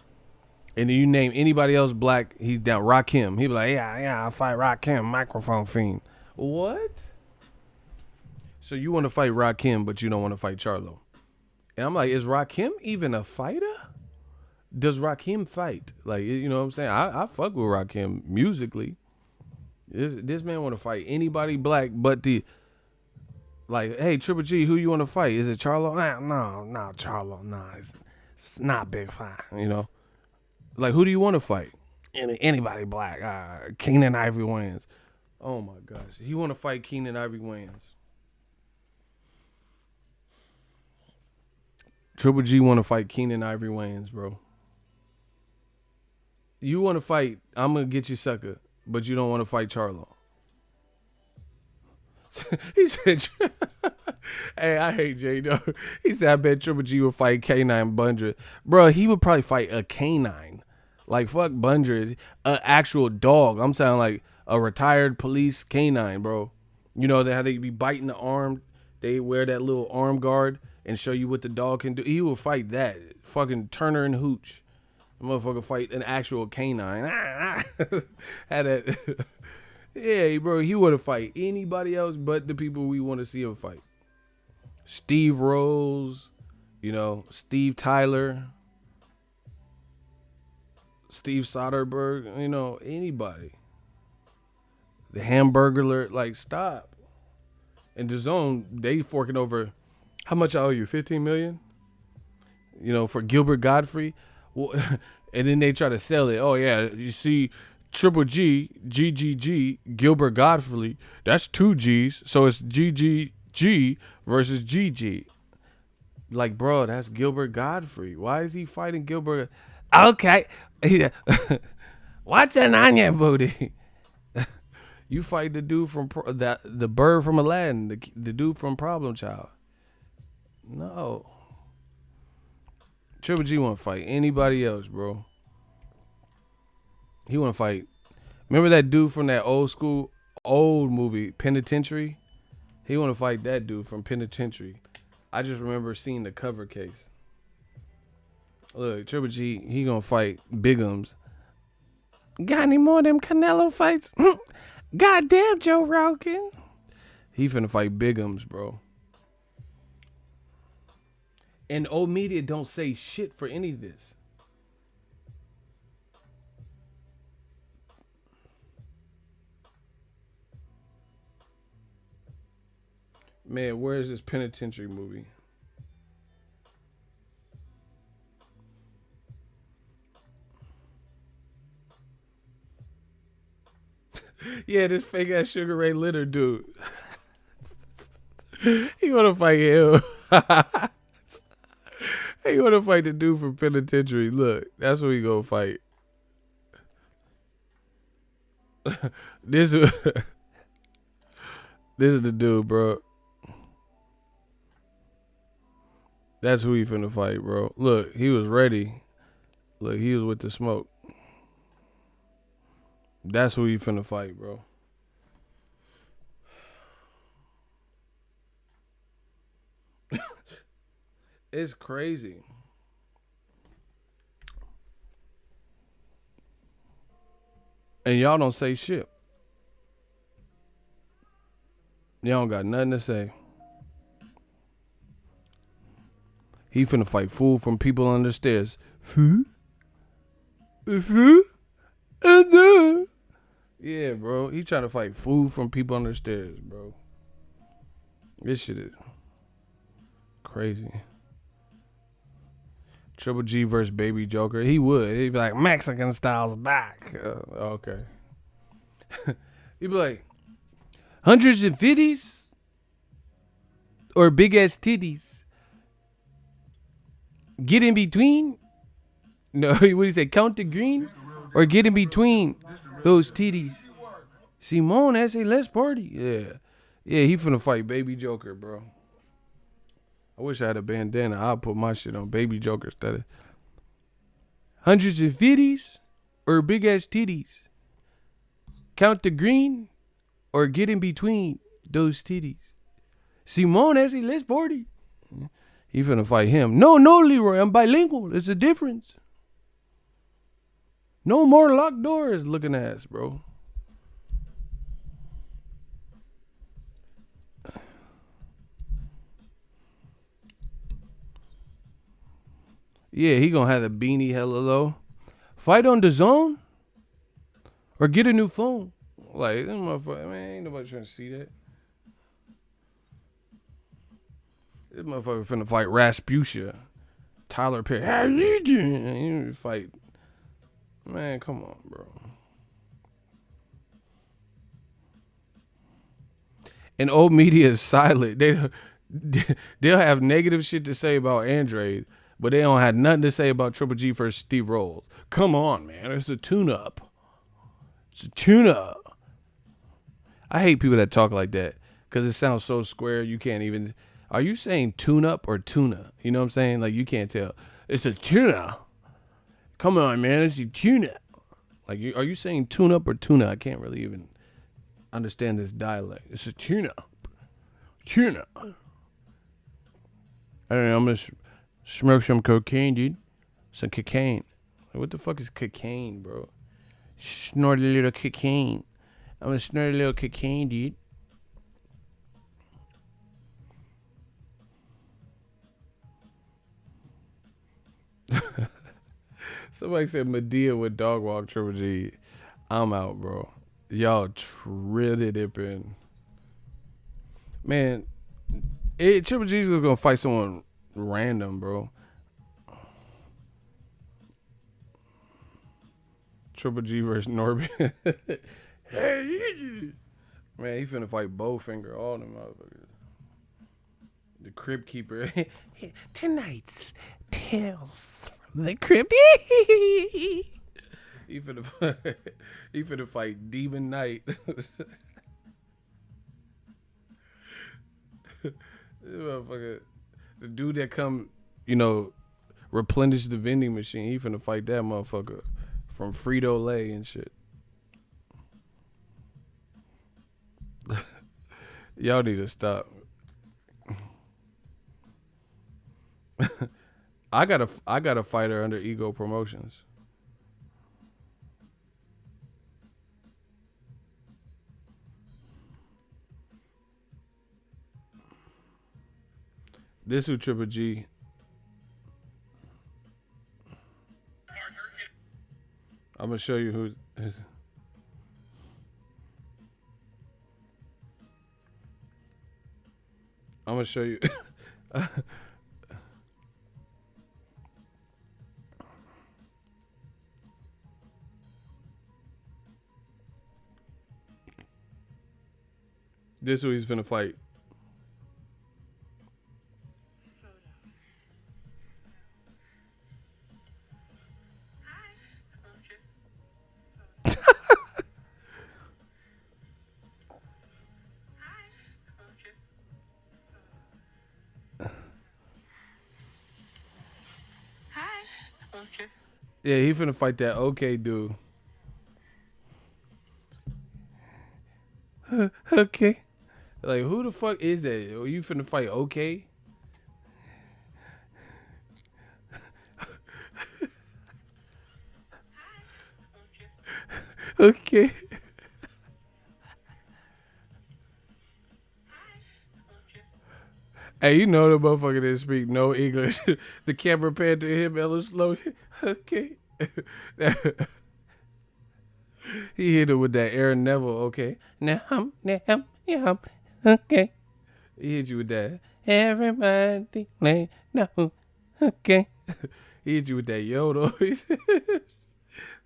And then you name anybody else black, he's down. Rakim. He be like, yeah, I'll fight Rakim, microphone fiend. What? So you want to fight Rakim, but you don't want to fight Charlo. And I'm like, is Rakim even a fighter? Does Rakim fight? Like, you know what I'm saying? I fuck with Rakim musically. This man want to fight anybody black but the, like, hey, Triple G, who you want to fight? Is it Charlo? No, Charlo. Nah, it's not big fight, you know? Like, who do you want to fight? Anybody black. Keenan Ivory Wayans. Oh, my gosh. He want to fight Keenan Ivory Wayans. Triple G want to fight Keenan Ivory Wayans, bro. You want to fight, I'm going to get you sucker, but you don't want to fight Charlo. He said, hey, I hate J though. He said, I bet Triple G would fight K9 Bunger. Bro, he would probably fight a canine. Like, fuck Bunger. An actual dog. I'm saying like a retired police canine, bro. You know how they be biting the arm. They wear that little arm guard and show you what the dog can do. He will fight that. Fucking Turner and Hooch. The motherfucker fight an actual canine. Had that. Yeah, bro, he would have fight anybody else but the people we want to see him fight. Steve Rose, Steve Tyler, Steve Soderbergh, anybody. The Hamburglar, like, stop. And DAZN, they forking over, how much I owe you, 15 million? For Gilbert Godfrey. Well, and then they try to sell it. Oh, yeah, you see, Triple G, GGG, Gilbert Godfrey, that's 2 G's. So it's GGG versus GG. Like, bro, that's Gilbert Godfrey. Why is he fighting Gilbert? Okay. What's an onion booty? You fight the dude from the bird from Aladdin, the dude from Problem Child. No. Triple G want to fight anybody else, bro. He want to fight. Remember that dude from that old movie, Penitentiary? He want to fight that dude from Penitentiary. I just remember seeing the cover case. Look, Triple G, he going to fight Bigums. Got any more of them Canelo fights? Goddamn, Joe Rogan. He finna fight Bigums, bro. And old media don't say shit for any of this. Man, where is this Penitentiary movie? Yeah, this fake ass Sugar Ray Leonard dude. He wanna fight him. He wanna fight the dude from Penitentiary. Look, that's what he gonna fight. This is the dude, bro. That's who he finna fight, bro. Look, he was ready. Look, he was with the smoke. That's who he finna fight, bro. It's crazy. And y'all don't say shit. Y'all don't got nothing to say. He finna fight fool from people on the stairs. Yeah, bro. He trying to fight fool from people on the stairs, bro. This shit is crazy. Triple G versus Baby Joker. He would. He'd be like, Mexican style's back. Okay. He'd be like, 150s or big ass titties. Get in between. No, what do you say? Count the green or get in between those titties. Simone, I say let's party. Yeah. Yeah, he finna fight Baby Joker, bro. I wish I had a bandana. I'll put my shit on Baby Joker instead of hundreds of fifties or big ass titties. Count the green or get in between those titties. Simone, as he less 40. He finna fight him. No, no, Leroy, I'm bilingual. It's a difference. No more locked doors looking ass, bro. Yeah, he gonna have the beanie hella low. Fight on the zone or get a new phone. Like, this motherfucker, man, ain't nobody trying to see that. This motherfucker finna fight Rasputia. Tyler Perry. How you doing? You fight. Man, come on, bro. And old media is silent. They'll have negative shit to say about Andrade, but they don't have nothing to say about Triple G versus Steve Rolls. Come on, man. It's a tune-up. It's a tune-up. I hate people that talk like that because it sounds so square. You can't even. Are you saying tune-up or tuna? You know what I'm saying? Like, you can't tell. It's a tuna. Come on, man. It's a tuna. Like, are you saying tune-up or tuna? I can't really even understand this dialect. It's a tuna. Tuna. I don't know. I'm going to smoke some cocaine, dude. Some cocaine. Like, what the fuck is cocaine, bro? Snort a little cocaine. I'm going to snort a little cocaine, dude. Somebody said Medea with dog walk Triple G. I'm out, bro. Y'all trillied it in. Man, Triple G's is gonna fight someone random, bro. Triple G versus Norbit. Man, he finna fight Bowfinger, all them motherfuckers. The Crypt Keeper. Tonight's Tales from the Crypt. he finna fight Demon Knight. Motherfucker, the dude that come, replenish the vending machine. He finna fight that motherfucker from Frito Lay and shit. Y'all need to stop. I got a fighter under Ego Promotions. This who Triple G. I'm gonna show you who. I'm gonna show you. This who he's finna fight. Yeah, he finna fight that okay dude. Okay. Like, who the fuck is that? Are you finna fight okay? Okay. Hey, you know the motherfucker that speak no English. The camera panned to him hella slow. Okay. He hit it with that Aaron Neville. Okay. Now, okay. He hit you with that. Everybody lay no. Okay. He hit you with that yodel.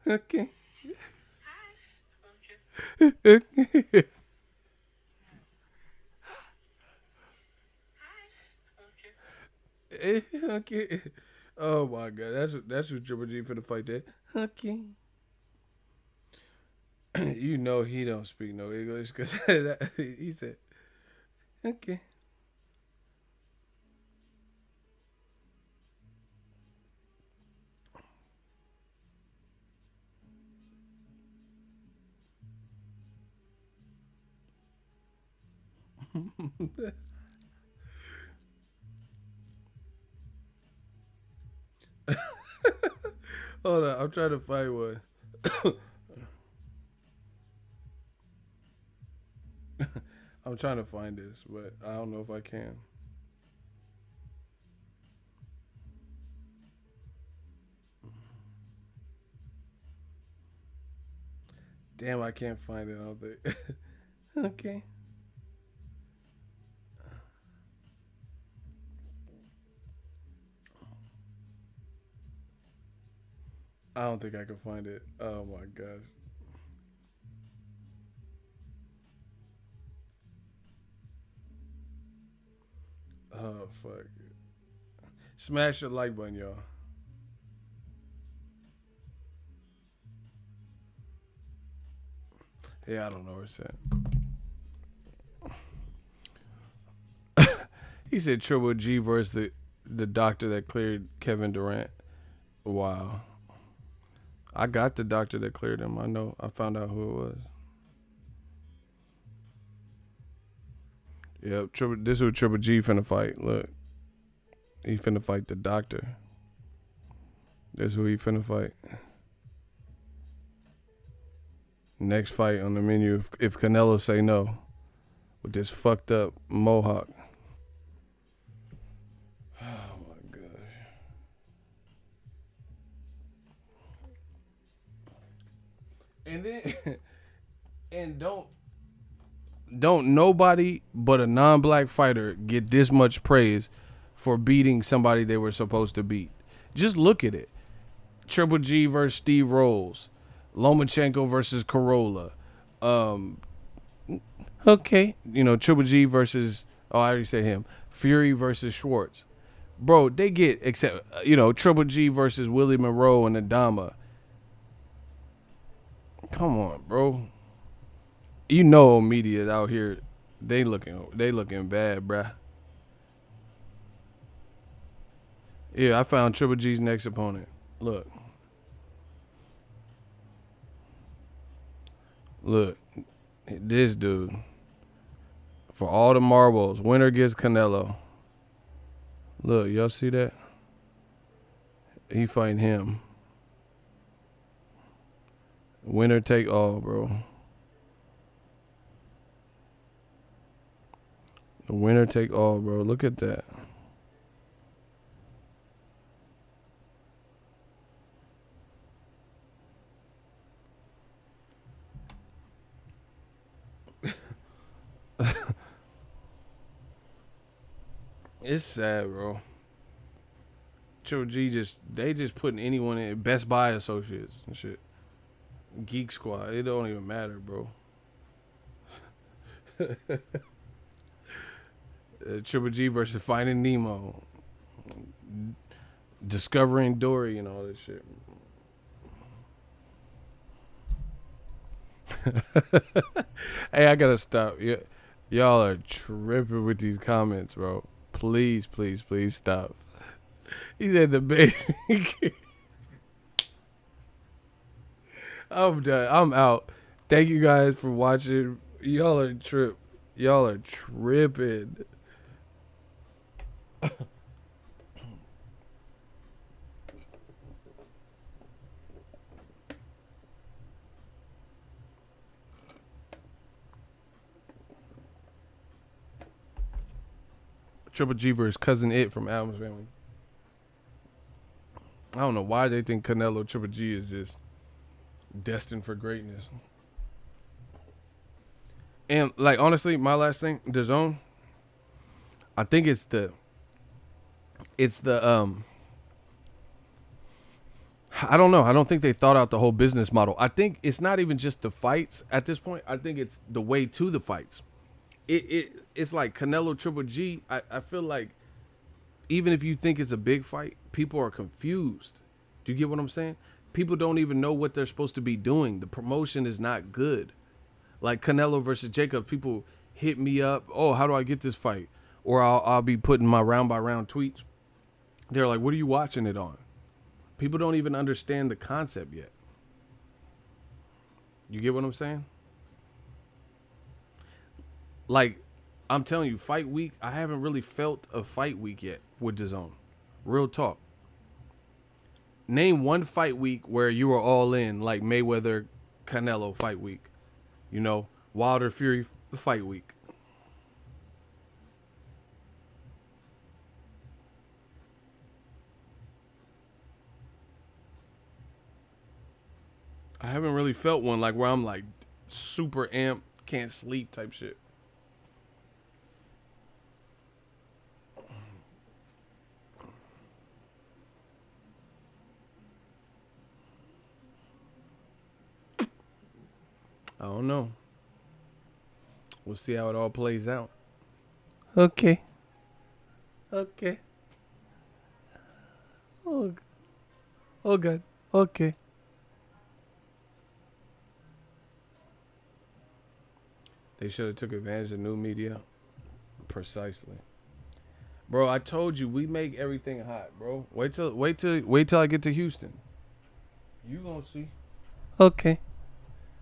Okay. Okay. Okay. Oh my god, that's what Triple G finna fight that. Okay. You know he don't speak no English because he said Okay. Hold on, I'm trying to find one. I'm trying to find this, but I don't know if I can. Damn, I can't find it. I don't think. Okay. I don't think I can find it. Oh my gosh. Oh fuck. Smash the like button, y'all. Yeah, I don't know where it's at. He said Triple G versus the doctor that cleared Kevin Durant. Wow. I got the doctor that cleared him. I know. I found out who it was. Yep. This is who Triple G finna fight. Look, he finna fight the doctor. This is who he finna fight. Next fight on the menu if Canelo say no with this fucked up mohawk. Oh my gosh. And then and don't nobody but a non-black fighter get this much praise for beating somebody they were supposed to beat. Just look at it. Triple G versus Steve Rolls. Lomachenko versus Corolla. Um, okay, Triple G versus I already said him. Fury versus Schwartz. Bro, they get except Triple G versus Willie Monroe and Adama. Come on, bro. Media out here, they looking bad, bruh. Yeah, I found Triple G's next opponent. Look, this dude for all the marbles. Winner gets Canelo. Look, y'all see that? He fighting him. Winner take all, bro. The winner take all, bro. Look at that. It's sad, bro. Triple G they just putting anyone in Best Buy associates and shit. Geek Squad. It don't even matter, bro. Triple G versus Finding Nemo. Discovering Dory and all this shit. Hey, I gotta stop. Y'all are tripping with these comments, bro. Please, please, please stop. He said the baby. I'm done. I'm out. Thank you guys for watching. Y'all are Y'all are tripping. Triple G versus Cousin It from Adam's Family. I don't know why they think Canelo Triple G is just destined for greatness. And like honestly, my last thing, the zone. I think it's the I don't know. I don't think they thought out the whole business model. I think it's not even just the fights at this point. I think it's the way to the fights. It's like Canelo Triple G. I feel like even if you think it's a big fight, people are confused. Do you get what I'm saying? People don't even know what they're supposed to be doing. The promotion is not good. Like Canelo versus Jacob, hit me up. Oh, how do I get this fight? Or I'll be putting my round by round tweets. They're like, what are you watching it on? People don't even understand the concept yet. You get what I'm saying? Like, I'm telling you, fight week, I haven't really felt a fight week yet with DAZN. Real talk. Name one fight week where you were all in, like Mayweather, Canelo fight week. You know, Wilder Fury fight week. I haven't really felt one like where I'm like super amped, can't sleep type shit. I don't know. We'll see how it all plays out. Okay. Okay. Oh, oh God. Okay. They should have took advantage of new media. Precisely. Bro, I told you we make everything hot, bro. Wait till I get to Houston. You gonna see. Okay.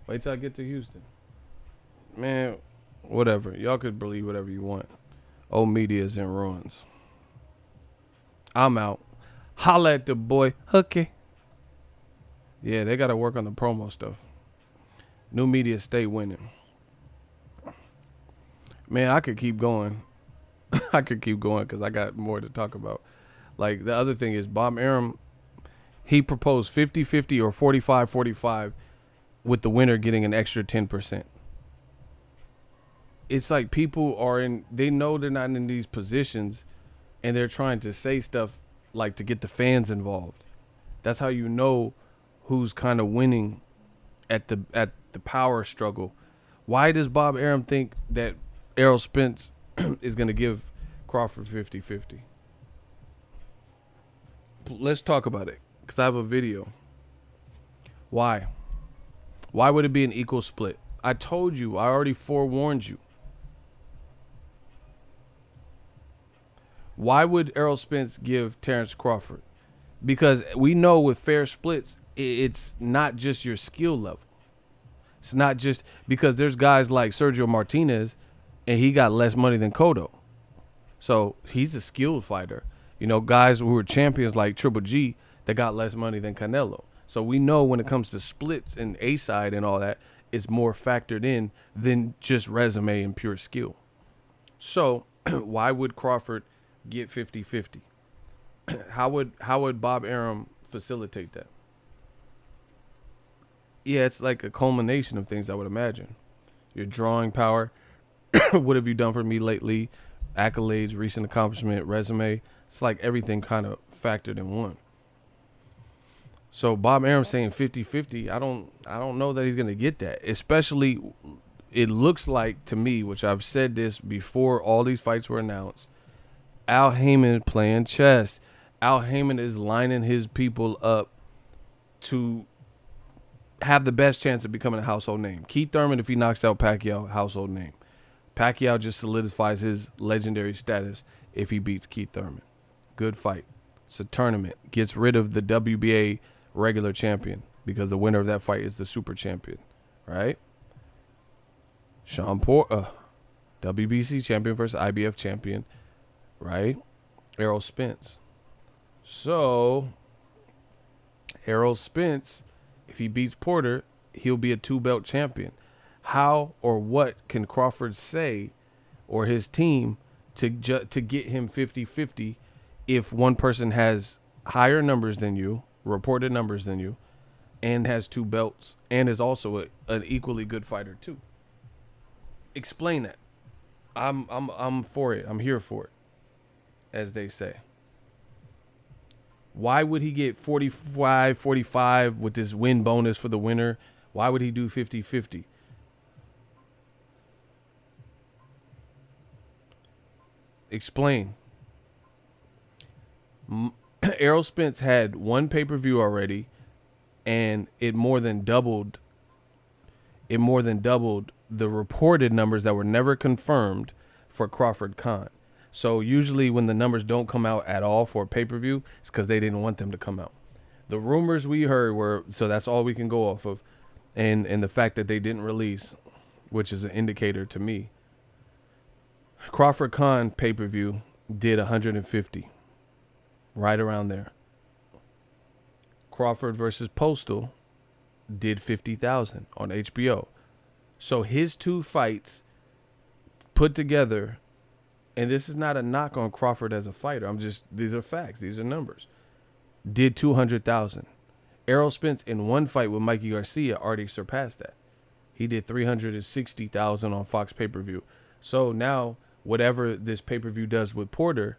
Wait till I get to Houston. Man, whatever. Y'all could believe whatever you want. Old media is in ruins. I'm out. Holla at the boy. Okay. Yeah, they gotta work on the promo stuff. New media stay winning. Man, I could keep going. I could keep going because I got more to talk about. Like, the other thing is Bob Arum, he proposed 50-50 or 45-45 with the winner getting an extra 10%. It's like people are in, they know they're not in these positions and they're trying to say stuff like to get the fans involved. That's how you know who's kind of winning at the power struggle. Why does Bob Arum think that Errol Spence is going to give Crawford 50-50? Let's talk about it because I have a video. Why? Why would it be an equal split? I told you. I already forewarned you. Why would Errol Spence give Terrence Crawford? Because we know with fair splits, it's not just your skill level. It's not just because there's guys like Sergio Martinez and he got less money than Cotto. So he's a skilled fighter. You know, guys who are champions like Triple G that got less money than Canelo. So we know when it comes to splits and A-side and all that, it's more factored in than just resume and pure skill. So why would Crawford get 50-50? How would Bob Arum facilitate that? Yeah, it's like a culmination of things, I would imagine. Your drawing power. What have you done for me lately? Accolades, recent accomplishment, resume. It's like everything kind of factored in one. So Bob Arum saying 50-50, I don't know that he's going to get that. Especially, it looks like to me, which I've said this before all these fights were announced, Al Heyman playing chess. Al Heyman is lining his people up to have the best chance of becoming a household name. Keith Thurman, if he knocks out Pacquiao, household name. Pacquiao just solidifies his legendary status if he beats Keith Thurman. Good fight. It's a tournament. Gets rid of the WBA regular champion because the winner of that fight is the super champion, right? Sean Porter, WBC champion versus IBF champion, right? Errol Spence. So, Errol Spence, if he beats Porter, he'll be a two-belt champion. How or what can Crawford say or his team to get him 50-50 if one person has higher numbers than you, reported numbers than you, and has two belts and is also an equally good fighter too? Explain that. I'm for it. I'm here for it, as they say. Why would he get 45-45 with this win bonus for the winner? Why would he do 50-50? Explain. Errol Spence had one pay-per-view already, and it more than doubled the reported numbers that were never confirmed for Crawford Khan. So usually when the numbers don't come out at all for a pay-per-view, it's because they didn't want them to come out. The rumors we heard were, so that's all we can go off of, and the fact that they didn't release, which is an indicator to me. Crawford Khan pay-per-view did 150, right around there. Crawford versus Postal did 50,000 on HBO. So his two fights put together, and this is not a knock on Crawford as a fighter. These are facts. These are numbers. Did 200,000. Errol Spence in one fight with Mikey Garcia already surpassed that. He did 360,000 on Fox pay-per-view. So now whatever this pay-per-view does with Porter,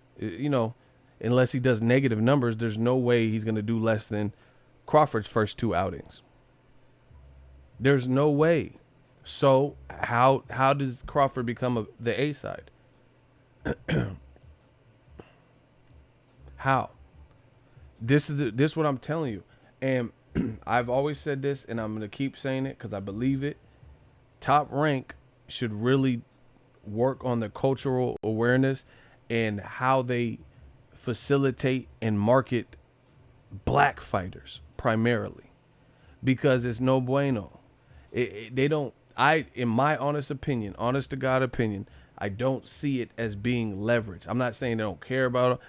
unless he does negative numbers, there's no way he's going to do less than Crawford's first two outings. There's no way. So how does Crawford become the A side? How? This is what I'm telling you. And I've always said this, and I'm going to keep saying it because I believe it. Top Rank should really work on their cultural awareness and how they facilitate and market black fighters primarily, because it's no bueno. They don't. In my honest opinion, honest to God opinion, I don't see it as being leveraged. I'm not saying they don't care about it.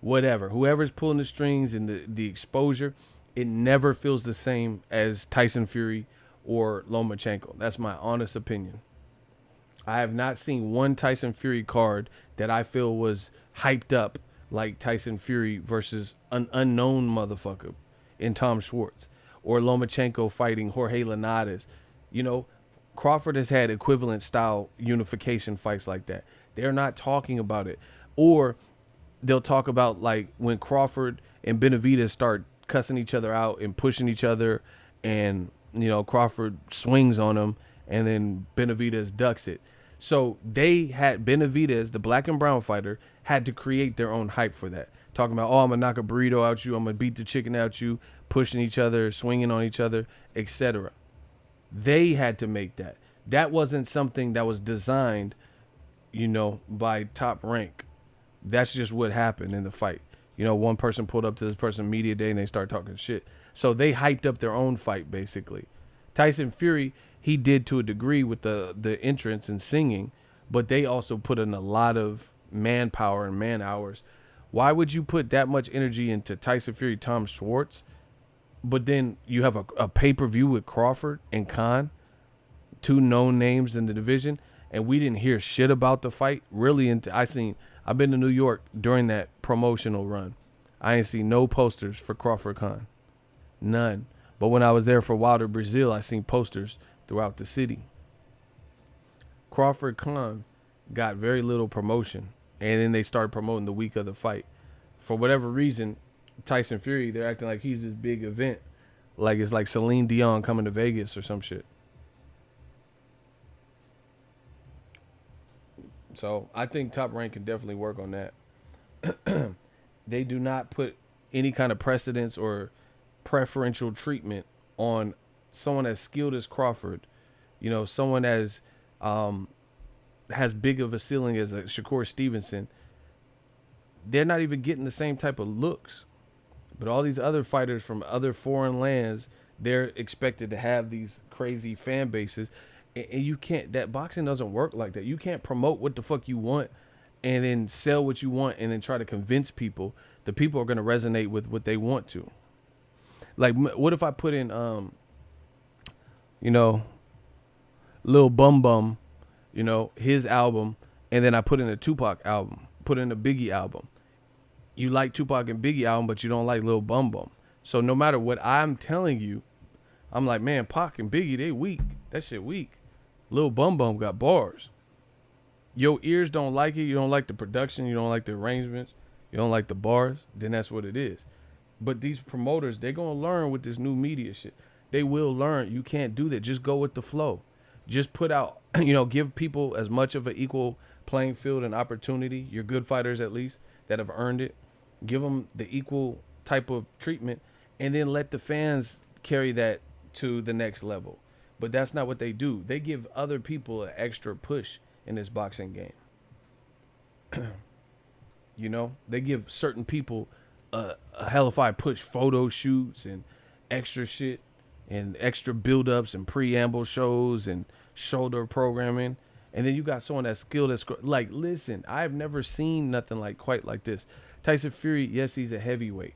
Whatever. Whoever's pulling the strings and the exposure, it never feels the same as Tyson Fury or Lomachenko. That's my honest opinion. I have not seen one Tyson Fury card that I feel was hyped up like Tyson Fury versus an unknown motherfucker in Tom Schwartz, or Lomachenko fighting Jorge Linares. Crawford has had equivalent style unification fights like that. They're not talking about it. Or they'll talk about like when Crawford and Benavidez start cussing each other out and pushing each other, and Crawford swings on him and then Benavidez ducks it. So they had Benavidez, the black and brown fighter, had to create their own hype for that. Talking about, I'm going to knock a burrito out you, I'm going to beat the chicken out you, pushing each other, swinging on each other, etc. They had to make that. That wasn't something that was designed, by Top Rank. That's just what happened in the fight. One person pulled up to this person media day and they start talking shit. So they hyped up their own fight, basically. Tyson Fury, he did to a degree with the entrance and singing, but they also put in a lot of manpower and man hours. Why would you put that much energy into Tyson Fury, Tom Schwartz, but then you have a pay-per-view with Crawford and Khan, two known names in the division, and we didn't hear shit about the fight? Really, I've been to New York during that promotional run. I ain't seen no posters for Crawford Khan. None. But when I was there for Wilder Brazil, I seen posters throughout the city. Crawford Khan got very little promotion, and then they started promoting the week of the fight. For whatever reason, Tyson Fury, they're acting like he's this big event. Like it's like Celine Dion coming to Vegas or some shit. So I think Top Rank can definitely work on that. They do not put any kind of precedence or preferential treatment on someone as skilled as Crawford. Someone as has big of a ceiling as a Shakur Stevenson. They're not even getting the same type of looks. But all these other fighters from other foreign lands, they're expected to have these crazy fan bases. And you can't, that boxing doesn't work like that. You can't promote what the fuck you want and then sell what you want and then try to convince people. The people are going to resonate with what they want to. Like, what if I put in, Lil Bum Bum, his album, and then I put in a Tupac album, put in a Biggie album. You like Tupac and Biggie album, but you don't like Lil Bum Bum. So no matter what I'm telling you, I'm like, man, Pac and Biggie, they weak. That shit weak. Lil Bum Bum got bars. Your ears don't like it. You don't like the production. You don't like the arrangements. You don't like the bars. Then that's what it is. But these promoters, they're going to learn with this new media shit. They will learn. You can't do that. Just go with the flow. Just put out, give people as much of an equal playing field and opportunity. Your good fighters, at least, that have earned it. Give them the equal type of treatment, and then let the fans carry that to the next level. But that's not what they do. They give other people an extra push in this boxing game. You know, they give certain people a hellified push, photo shoots and extra shit and extra build-ups and preamble shows and shoulder programming. And then you got someone that's skilled as like, listen, I've never seen nothing like quite like this. Tyson Fury, yes, he's a heavyweight.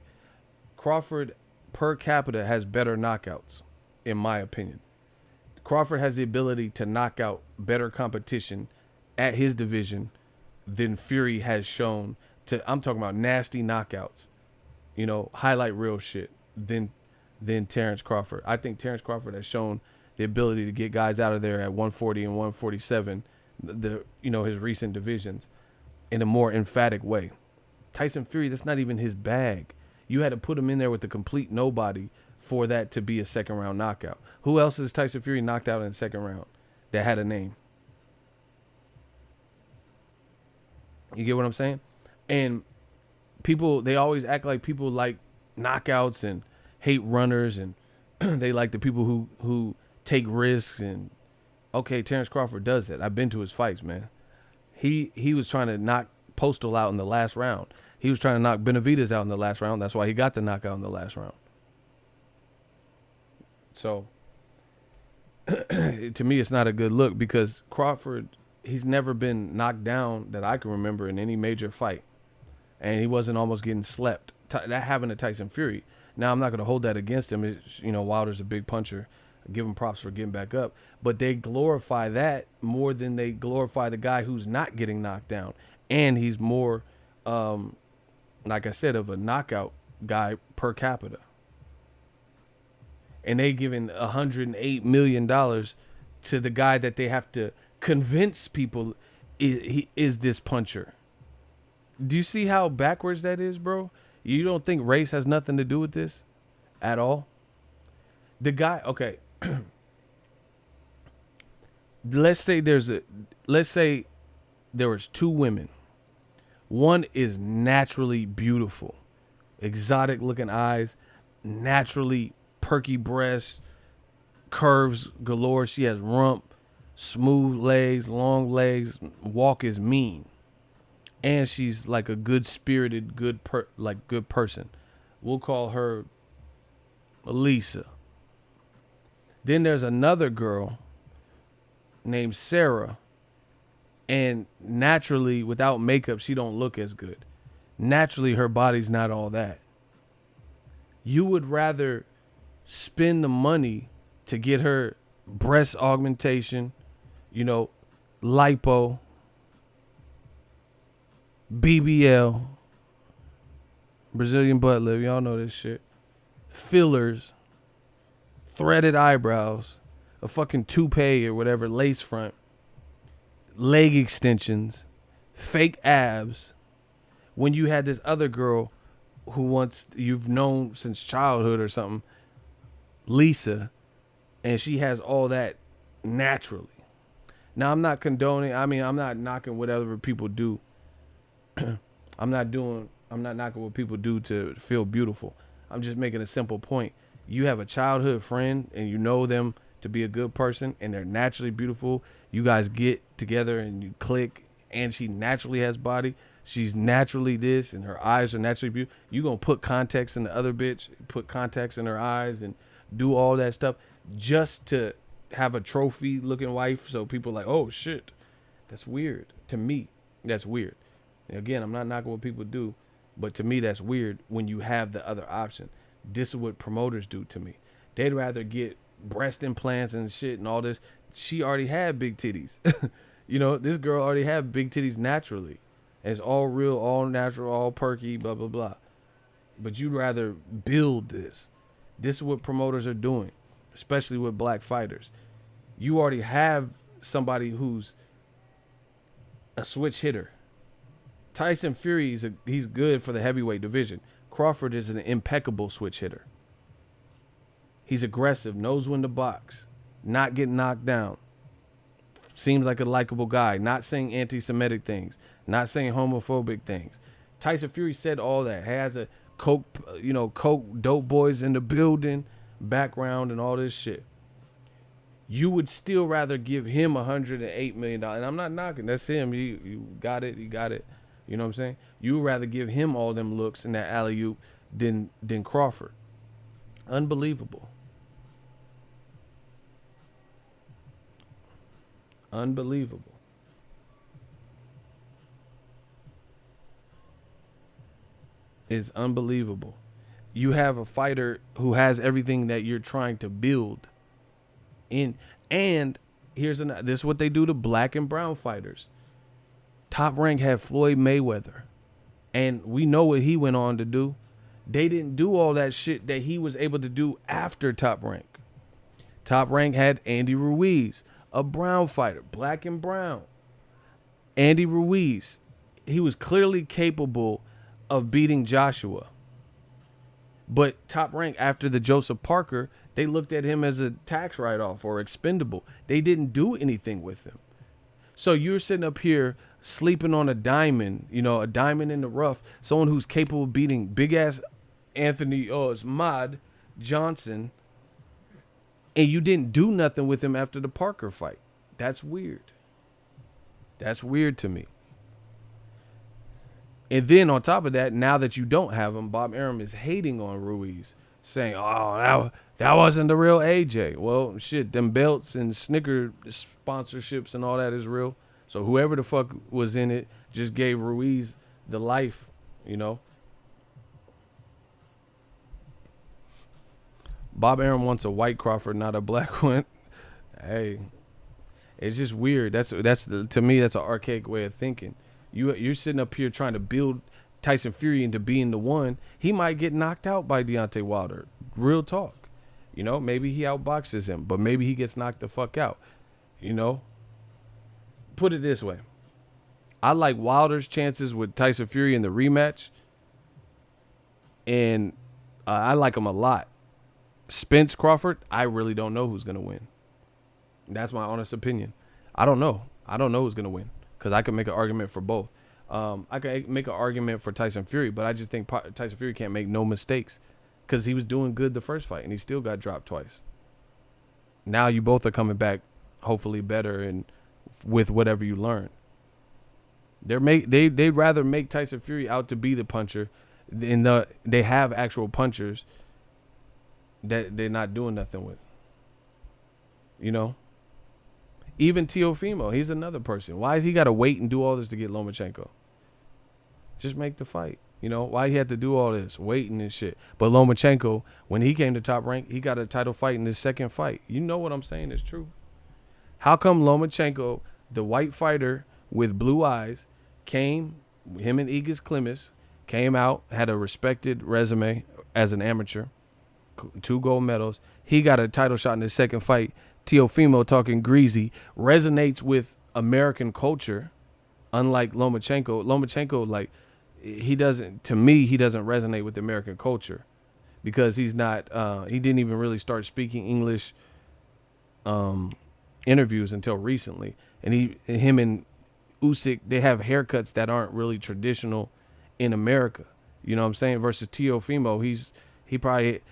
Crawford per capita has better knockouts, in my opinion. Crawford has the ability to knock out better competition at his division than Fury has shown to. I'm talking about nasty knockouts, you know, highlight real shit than Terrence Crawford. I think Terrence Crawford has shown the ability to get guys out of there at 140 and 147, you know, his recent divisions, in a more emphatic way. Tyson Fury, that's not even his bag. You had to put him in there with the complete nobody for that to be a second round knockout. Who else has Tyson Fury knocked out in the second round that had a name? You get what I'm saying? And people, they always act like people like knockouts and hate runners, and they like the people who take risks. And okay, Terrence Crawford does that. I've been to his fights, man. He was trying to knock Postal out in the last round. He was trying to knock Benavidez out in the last round. That's why he got the knockout in the last round. So to me, it's not a good look, because Crawford, he's never been knocked down that I can remember in any major fight. And he wasn't almost getting slept. That happened to Tyson Fury. Now, I'm not going to hold that against him. It's, you know, Wilder's a big puncher. I give him props for getting back up. But they glorify that more than they glorify the guy who's not getting knocked down. And he's more, like I said, of a knockout guy per capita. And they giving $108 million to the guy that they have to convince people is this puncher. Do you see how backwards that is, bro? You don't think race has nothing to do with this at all? The guy, okay. let's say there was two women. One is naturally beautiful, exotic looking eyes, naturally perky breasts, curves galore. She has rump, smooth legs, long legs, walk is mean. And she's like a good-spirited, good person. We'll call her Lisa. Then there's another girl named Sarah, and naturally, without makeup, she don't look as good. Naturally, her body's not all that. You would rather spend the money to get her breast augmentation, you know, lipo, BBL, Brazilian butt lift, y'all know this shit, fillers, threaded eyebrows, a fucking toupee or whatever, lace front, leg extensions, fake abs, when you had this other girl who once you've known since childhood or something, Lisa, and she has all that naturally. Now, I'm not condoning, I'm not knocking whatever people do. I'm not knocking what people do to feel beautiful. I'm just making a simple point. You have a childhood friend and you know them to be a good person and they're naturally beautiful. You guys get together and you click, and she naturally has body. She's naturally this and her eyes are naturally beautiful. You gonna put contacts in the other bitch, put contacts in her eyes and do all that stuff just to have a trophy looking wife. So people are like, oh shit, that's weird. To me, that's weird. Again, I'm not knocking what people do, but to me, that's weird when you have the other option. This is what promoters do to me. They'd rather get breast implants and shit and all this. She already had big titties. You know, this girl already had big titties naturally. And it's all real, all natural, all perky, blah, blah, blah. But you'd rather build this. This is what promoters are doing, especially with black fighters. You already have somebody who's a switch hitter. Tyson Fury, he's good for the heavyweight division. Crawford is an impeccable switch hitter. He's aggressive, knows when to box, not getting knocked down. Seems like a likable guy, not saying anti-Semitic things, not saying homophobic things. Tyson Fury said all that. Has a coke dope boys in the building background and all this shit. you would still rather give him $108 million. And I'm not knocking. That's him. You got it. He got it. You know what I'm saying? You would rather give him all them looks and that alley oop than Crawford. Unbelievable. Unbelievable. It's unbelievable. You have a fighter who has everything that you're trying to build in. And this is what they do to black and brown fighters. Top Rank had Floyd Mayweather, and we know what he went on to do. They didn't do all that shit that he was able to do after Top Rank. Top Rank had Andy Ruiz, a brown fighter, black and brown. Andy Ruiz, he was clearly capable of beating Joshua. But Top Rank, after the Joseph Parker, they looked at him as a tax write-off or expendable. They didn't do anything with him. So you're sitting up here sleeping on a diamond, a diamond in the rough, someone who's capable of beating big-ass Anthony Ahmad Johnson, and you didn't do nothing with him after the Parker fight. That's weird. That's weird to me. And then on top of that, now that you don't have him, Bob Arum is hating on Ruiz, saying, "Oh, that wasn't the real AJ." Well, shit, them belts and Snicker sponsorships and all that is real. So whoever the fuck was in it just gave Ruiz the life, Bob Arum wants a white Crawford, not a black one. Hey, it's just weird. To me, that's an archaic way of thinking. You're sitting up here trying to build Tyson Fury into being the one. He might get knocked out by Deontay Wilder. Real talk. Maybe he outboxes him, but maybe he gets knocked the fuck out. Put it this way. I like Wilder's chances with Tyson Fury in the rematch, and I like him a lot. Spence Crawford, I really don't know who's going to win. That's my honest opinion. I don't know. I don't know who's going to win because I can make an argument for both. I can make an argument for Tyson Fury, but I just think Tyson Fury can't make no mistakes because he was doing good the first fight, and he still got dropped twice. Now you both are coming back, hopefully better and with whatever you learn. They'd rather make Tyson Fury out to be the puncher, and they have actual punchers that they're not doing nothing with. Even Teofimo, he's another person. Why has he got to wait and do all this to get Lomachenko? Just make the fight. Why he had to do all this, waiting and shit. But Lomachenko, when he came to Top Rank, he got a title fight in his second fight. You know what I'm saying is true. How come Lomachenko, the white fighter with blue eyes, him and Igis Klimas, came out, had a respected resume as an amateur, 2 gold medals. He got a title shot in his second fight. Teofimo, talking greasy, resonates with American culture, unlike Lomachenko. Lomachenko, he doesn't resonate with American culture because he's not, he didn't even really start speaking English interviews until recently. And him and Usyk, they have haircuts that aren't really traditional in America. You know what I'm saying? Versus Teofimo, he probably,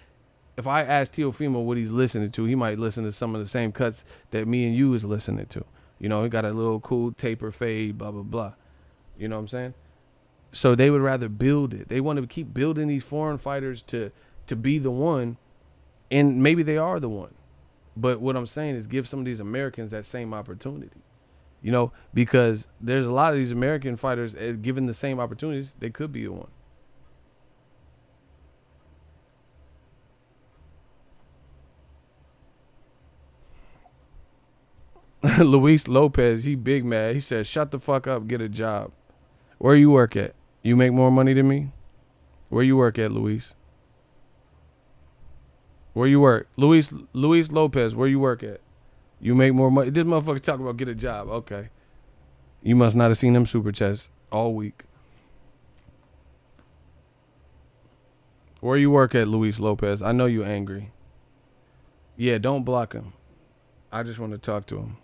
if I ask Teofimo what he's listening to, he might listen to some of the same cuts that me and you is listening to. He got a little cool taper fade, blah, blah, blah. You know what I'm saying? So they would rather build it. They want to keep building these foreign fighters to be the one, and maybe they are the one. But what I'm saying is give some of these Americans that same opportunity. Because there's a lot of these American fighters, given the same opportunities, they could be the one. Luis Lopez, he big mad. He said, "Shut the fuck up, get a job." Where you work at? You make more money than me? Where you work at, Luis? Where you work? Luis Lopez, where you work at? You make more money. This motherfucker talking about get a job. Okay. You must not have seen them super chats all week. Where you work at, Luis Lopez? I know you angry. Yeah, don't block him. I just want to talk to him.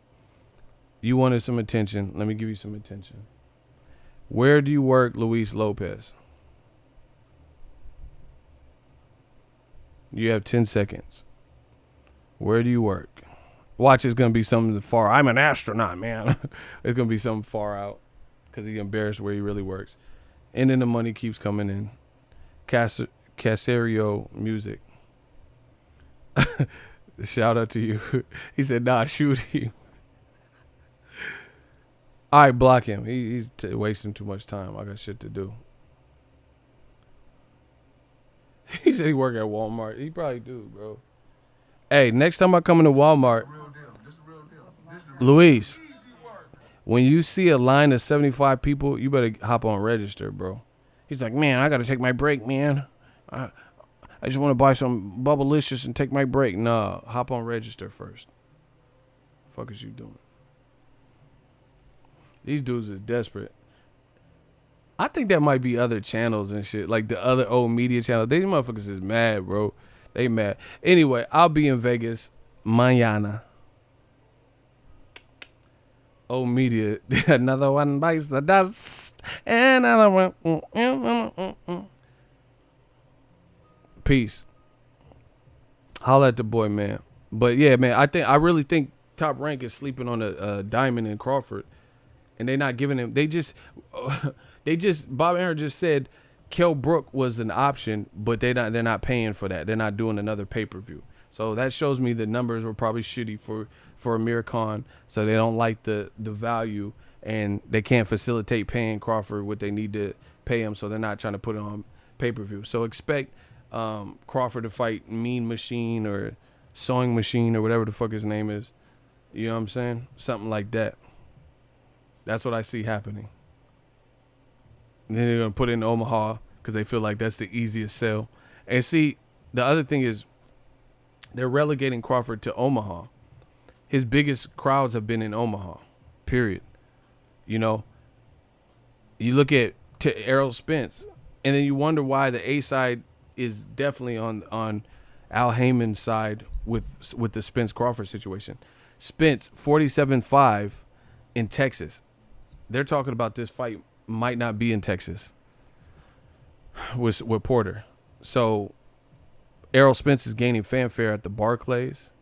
You wanted some attention. Let me give you some attention. Where do you work, Luis Lopez? You have 10 seconds. Where do you work? Watch, it's gonna be something far. I'm an astronaut, man. It's gonna be something far out because he's embarrassed where he really works. And then the money keeps coming in. Casario music. Shout out to you. He said, "Nah, shoot him." All right, block him. He's wasting too much time. I got shit to do. He said he work at Walmart. He probably do, bro. Hey, next time I come into Walmart, Luis, when you see a line of 75 people, you better hop on register, bro. He's like, man, I got to take my break, man. I just want to buy some Bubblicious and take my break. Nah, hop on register first. Fuck is you doing? These dudes is desperate. I think that might be other channels and shit, like the other old media channels. These motherfuckers is mad, bro. They mad. Anyway, I'll be in Vegas mañana. Old media. Another one bites the dust. Another one. Peace. Holla at the boy, man. But yeah, man, I really think Top Rank is sleeping on a Diamond in Crawford, and they not giving him. They just Bob Aaron just said Kell Brook was an option, but they're not paying for that. They're not doing another pay-per-view. So that shows me the numbers were probably shitty for Amir Khan. So they don't like the value, and they can't facilitate paying Crawford what they need to pay him. So they're not trying to put it on pay-per-view. So expect Crawford to fight Mean Machine or Sewing Machine or whatever the fuck his name is. You know what I'm saying? Something like that. That's what I see happening. And then they're going to put it in Omaha because they feel like that's the easiest sell. And see, the other thing is they're relegating Crawford to Omaha. His biggest crowds have been in Omaha, period. You know, you look at Errol Spence, and then you wonder why the A side is definitely on Al Heyman's side with the Spence Crawford situation. Spence 47-5 in Texas. They're talking about this fight might not be in Texas with Porter. So Errol Spence is gaining fanfare at the Barclays.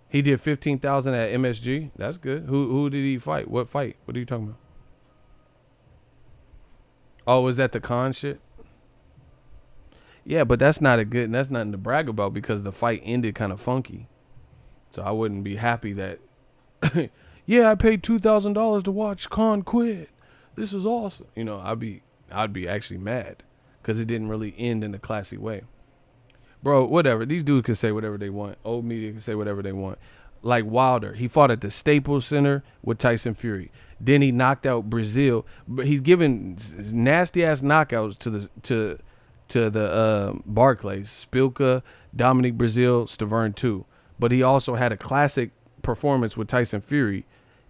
He did 15,000 at MSG. That's good. Who did he fight? What fight? What are you talking about? Oh, was that the Khan shit? Yeah, but that's nothing to brag about because the fight ended kind of funky. So I wouldn't be happy that yeah, I paid $2,000 to watch Khan quit. This is awesome. You know, I'd be actually mad because it didn't really end in a classy way. Bro, whatever. These dudes can say whatever they want. Old media can say whatever they want. Like Wilder, he fought at the Staples Center with Tyson Fury. Then he knocked out Brazil. But he's given nasty ass knockouts to the Barclays, Spilka, Dominic Brazil, Stavern too. But he also had a classic performance with Tyson Fury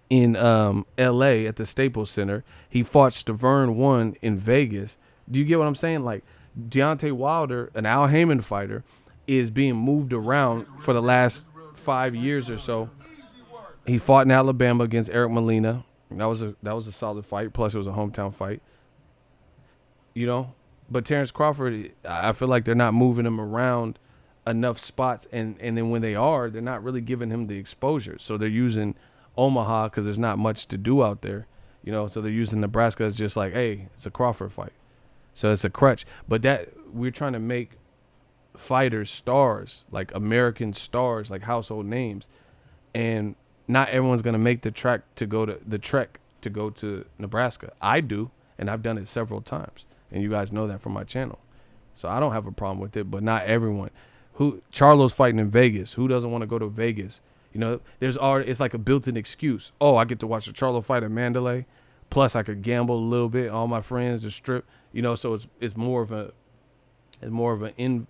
in L.A. at the Staples Center. He fought Stavern 1 in Vegas. Do you get what I'm saying? Like Deontay Wilder, an Al Heyman fighter, is being moved around for the last 5 years or so. He fought in Alabama against Eric Molina. That was a solid fight. Plus, it was a hometown fight. You know, but Terrence Crawford, I feel like they're not moving him around enough spots, and then when they are, they're not really giving him the exposure. So they're using Omaha because there's not much to do out there. You know, so they're using Nebraska as just like, hey, it's a Crawford fight. So it's a crutch. But that we're trying to make fighters stars, like American stars, like household names. And not everyone's gonna make the trek to go to Nebraska. I do, and I've done it several times. And you guys know that from my channel. So I don't have a problem with it, but not everyone. Charlo's fighting in Vegas. Who doesn't want to go to Vegas? You know, it's like a built-in excuse. Oh, I get to watch a Charlo fight at Mandalay. Plus, I could gamble a little bit. All my friends just strip. You know, so it's more of an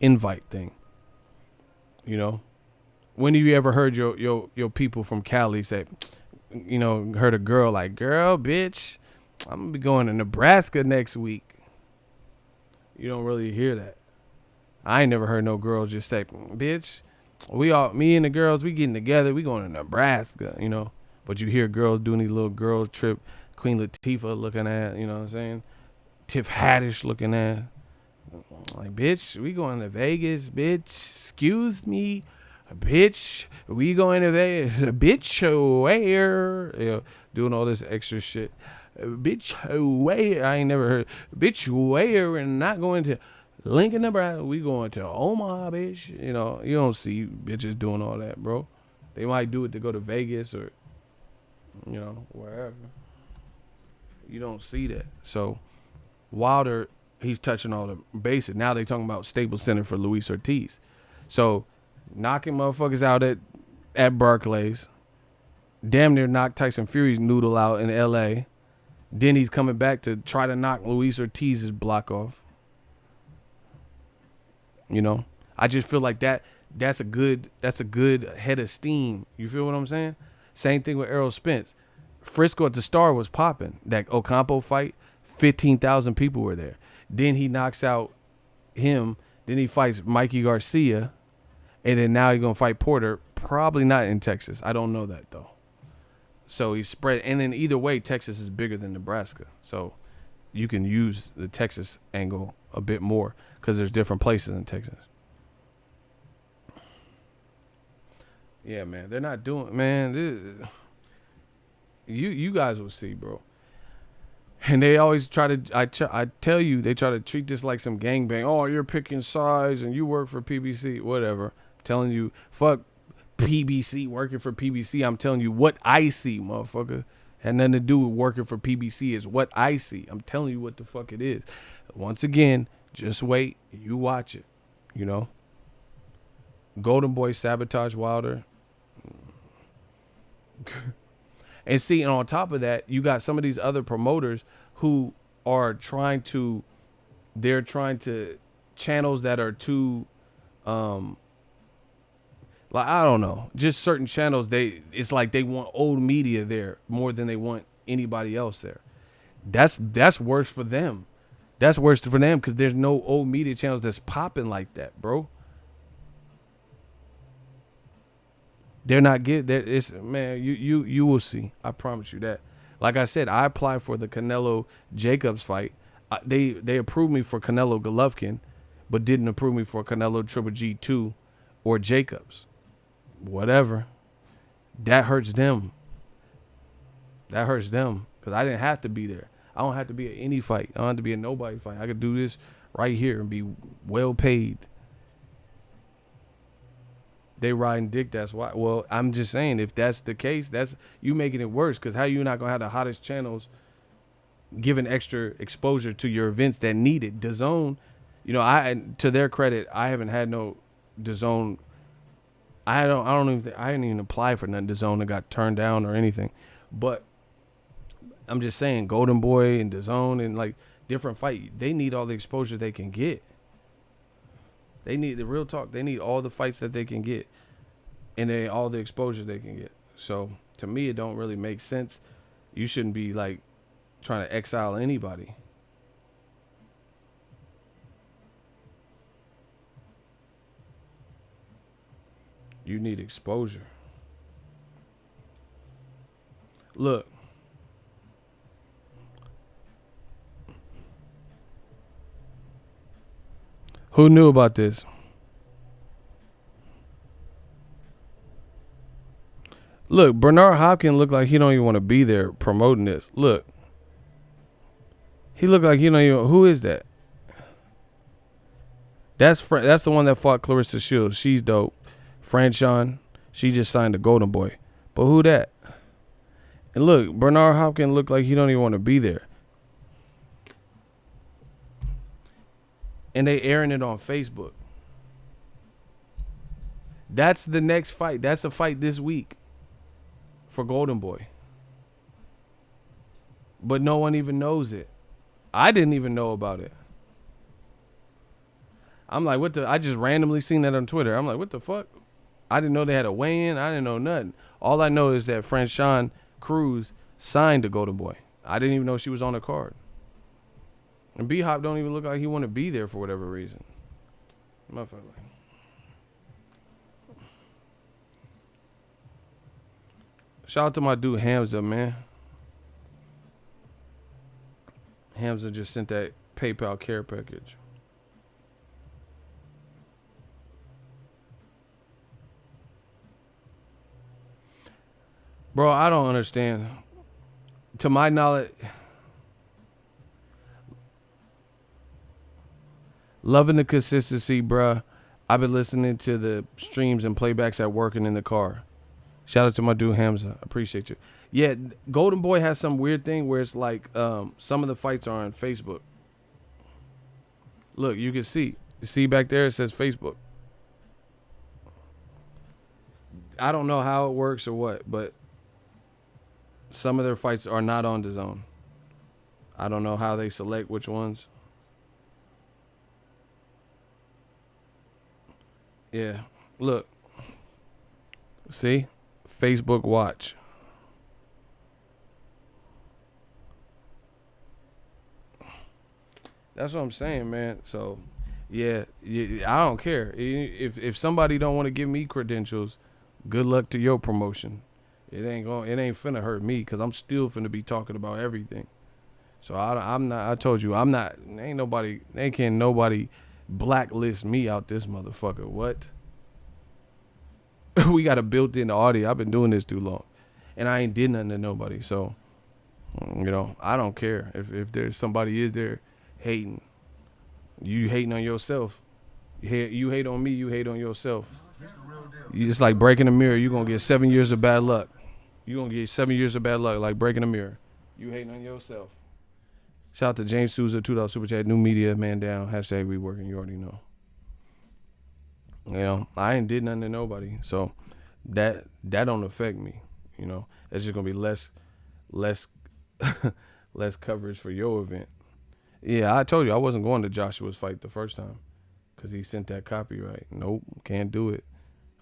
invite thing. You know, when have you ever heard your people from Cali say, you know, heard a girl like, girl, bitch, I'm gonna be going to Nebraska next week. You don't really hear that. I ain't never heard no girls just say, bitch, me and the girls, we getting together, we going to Nebraska, you know. But you hear girls doing these little girls trip, Queen Latifah looking at, you know what I'm saying? Tiff Haddish looking at, Like, bitch, we going to Vegas, bitch. Excuse me, bitch. We going to Vegas, bitch. Where? Doing all this extra shit. Bitch, where? I ain't never heard. Bitch, where? And not going to Lincoln, Nebraska. We going to Omaha, bitch. You don't see bitches doing all that, bro. They might do it to go to Vegas or, wherever. You don't see that. So Wilder, he's touching all the bases. Now they talking about Staples Center for Luis Ortiz. So knocking motherfuckers out at Barclays. Damn near knocked Tyson Fury's noodle out in L.A. Then he's coming back to try to knock Luis Ortiz's block off. I just feel like that's a good head of steam. You feel what I'm saying? Same thing with Errol Spence. Frisco at the Star was popping. That Ocampo fight, 15,000 people were there. Then he knocks out him. Then he fights Mikey Garcia. And then now he's going to fight Porter. Probably not in Texas. I don't know that, though. So he's spread. And then either way, Texas is bigger than Nebraska. So you can use the Texas angle a bit more because there's different places in Texas. Yeah, man. They're not doing, man. You guys will see, bro. And they always try to, I tell you, they try to treat this like some gangbang. Oh, you're picking sides and you work for PBC, whatever. I'm telling you, fuck PBC, working for PBC. I'm telling you what I see, motherfucker. Had nothing to do with working for PBC. Is what I see. I'm telling you what the fuck it is. Once again, just wait. You watch it. Golden Boy sabotage Wilder. And see, and on top of that, you got some of these other promoters who are trying to channels that are too, like, I don't know, just certain channels. It's like they want old media there more than they want anybody else there. That's worse for them. That's worse for them because there's no old media channels that's popping like that, bro. They're not good. It's, man, you will see. I promise you that. Like I said, I applied for the Canelo Jacobs fight. They approved me for Canelo Golovkin, but didn't approve me for Canelo Triple G2 or Jacobs. Whatever. That hurts them. That hurts them because I didn't have to be there. I don't have to be at any fight. I don't have to be at nobody fight. I could do this right here and be well paid. They riding dick, that's why. Well, I'm just saying, if that's the case, that's you making it worse. Because how you not gonna have the hottest channels giving extra exposure to your events that need it? DAZN, to their credit, I haven't had no DAZN. I didn't even apply for nothing DAZN that got turned down or anything. But I'm just saying, Golden Boy and DAZN and like different fight, they need all the exposure they can get. They need the real talk. They need all the fights that they can get, and all the exposure they can get. So to me, it don't really make sense. You shouldn't be like trying to exile anybody. You need exposure. Look. Who knew about this? Look, Bernard Hopkins looked like he don't even want to be there promoting this. Look. He looked like he don't even, who is that? That's the one that fought Clarissa Shields. She's dope. Franchon, she just signed a Golden Boy. But who that? And look, Bernard Hopkins looked like he don't even want to be there. And they airing it on Facebook. That's the next fight. That's a fight this week for Golden Boy. But no one even knows it. I didn't even know about it. I'm like, what the? I just randomly seen that on Twitter. I'm like, what the fuck? I didn't know they had a weigh-in. I didn't know nothing. All I know is that Franchon Cruz signed a Golden Boy. I didn't even know she was on the card. And B-Hop don't even look like he want to be there for whatever reason. Motherfucker. Shout out to my dude Hamza, man. Hamza just sent that PayPal care package. Bro, I don't understand. To my knowledge, loving the consistency, bruh. I've been listening to the streams and playbacks at work and in the car. Shout out to my dude Hamza. Appreciate you. Yeah, Golden Boy has some weird thing where it's like some of the fights are on Facebook. Look, you can see. See back there it says Facebook. I don't know how it works or what, but some of their fights are not on the zone. I don't know how they select which ones. Yeah. Look. See? Facebook Watch. That's what I'm saying, man. So, yeah, I don't care. If somebody don't want to give me credentials, good luck to your promotion. It ain't finna hurt me because I'm still finna be talking about everything. So I'm not. I told you I'm not. Ain't nobody. They can't nobody blacklist me out this motherfucker. What? We got a built-in audio. I've been doing this too long, and I ain't did nothing to nobody. So, I don't care if there's somebody is there hating. You hating on yourself. You hate on me. You hate on yourself. It's like breaking a mirror. You're gonna get 7 years of bad luck. You're gonna get 7 years of bad luck, like breaking a mirror. You hating on yourself. Shout out to James Souza, $2 super chat. New media man down. Hashtag we working. You already know. I ain't did nothing to nobody, so that don't affect me. It's just gonna be less less coverage for your event. Yeah, I told you I wasn't going to Joshua's fight the first time because he sent that copyright. Nope, can't do it.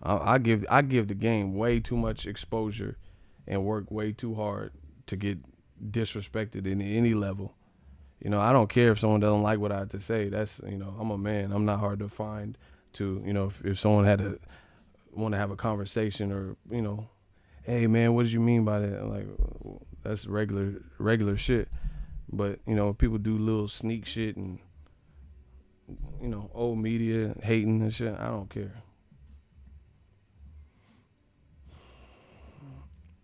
I give the game way too much exposure and work way too hard to get disrespected in any level. I don't care if someone doesn't like what I have to say. That's I'm a man. I'm not hard to find. To if someone had to want to have a conversation or hey man, what did you mean by that? Like that's regular shit. But people do little sneak shit and old media hating and shit. I don't care.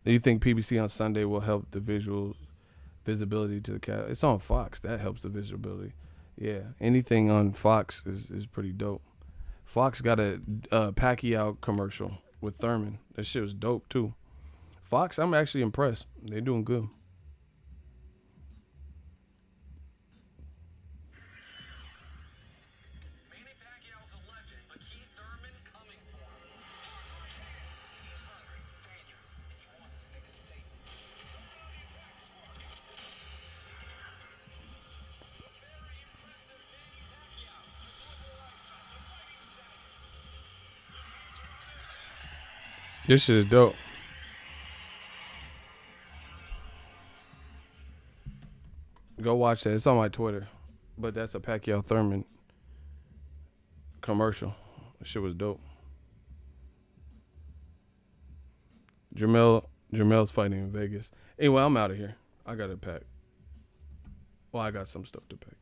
Do you think PBC on Sunday will help the visibility to the cat? It's on Fox. That helps the visibility. Yeah, anything on Fox is pretty dope. Fox got a Pacquiao commercial with Thurman. That shit was dope too. Fox, I'm actually impressed. They're doing good. This shit is dope. Go watch that. It's on my Twitter. But that's a Pacquiao Thurman commercial. That shit was dope. Jamel's fighting in Vegas. Anyway, I'm out of here. I got to pack. Well, I got some stuff to pack.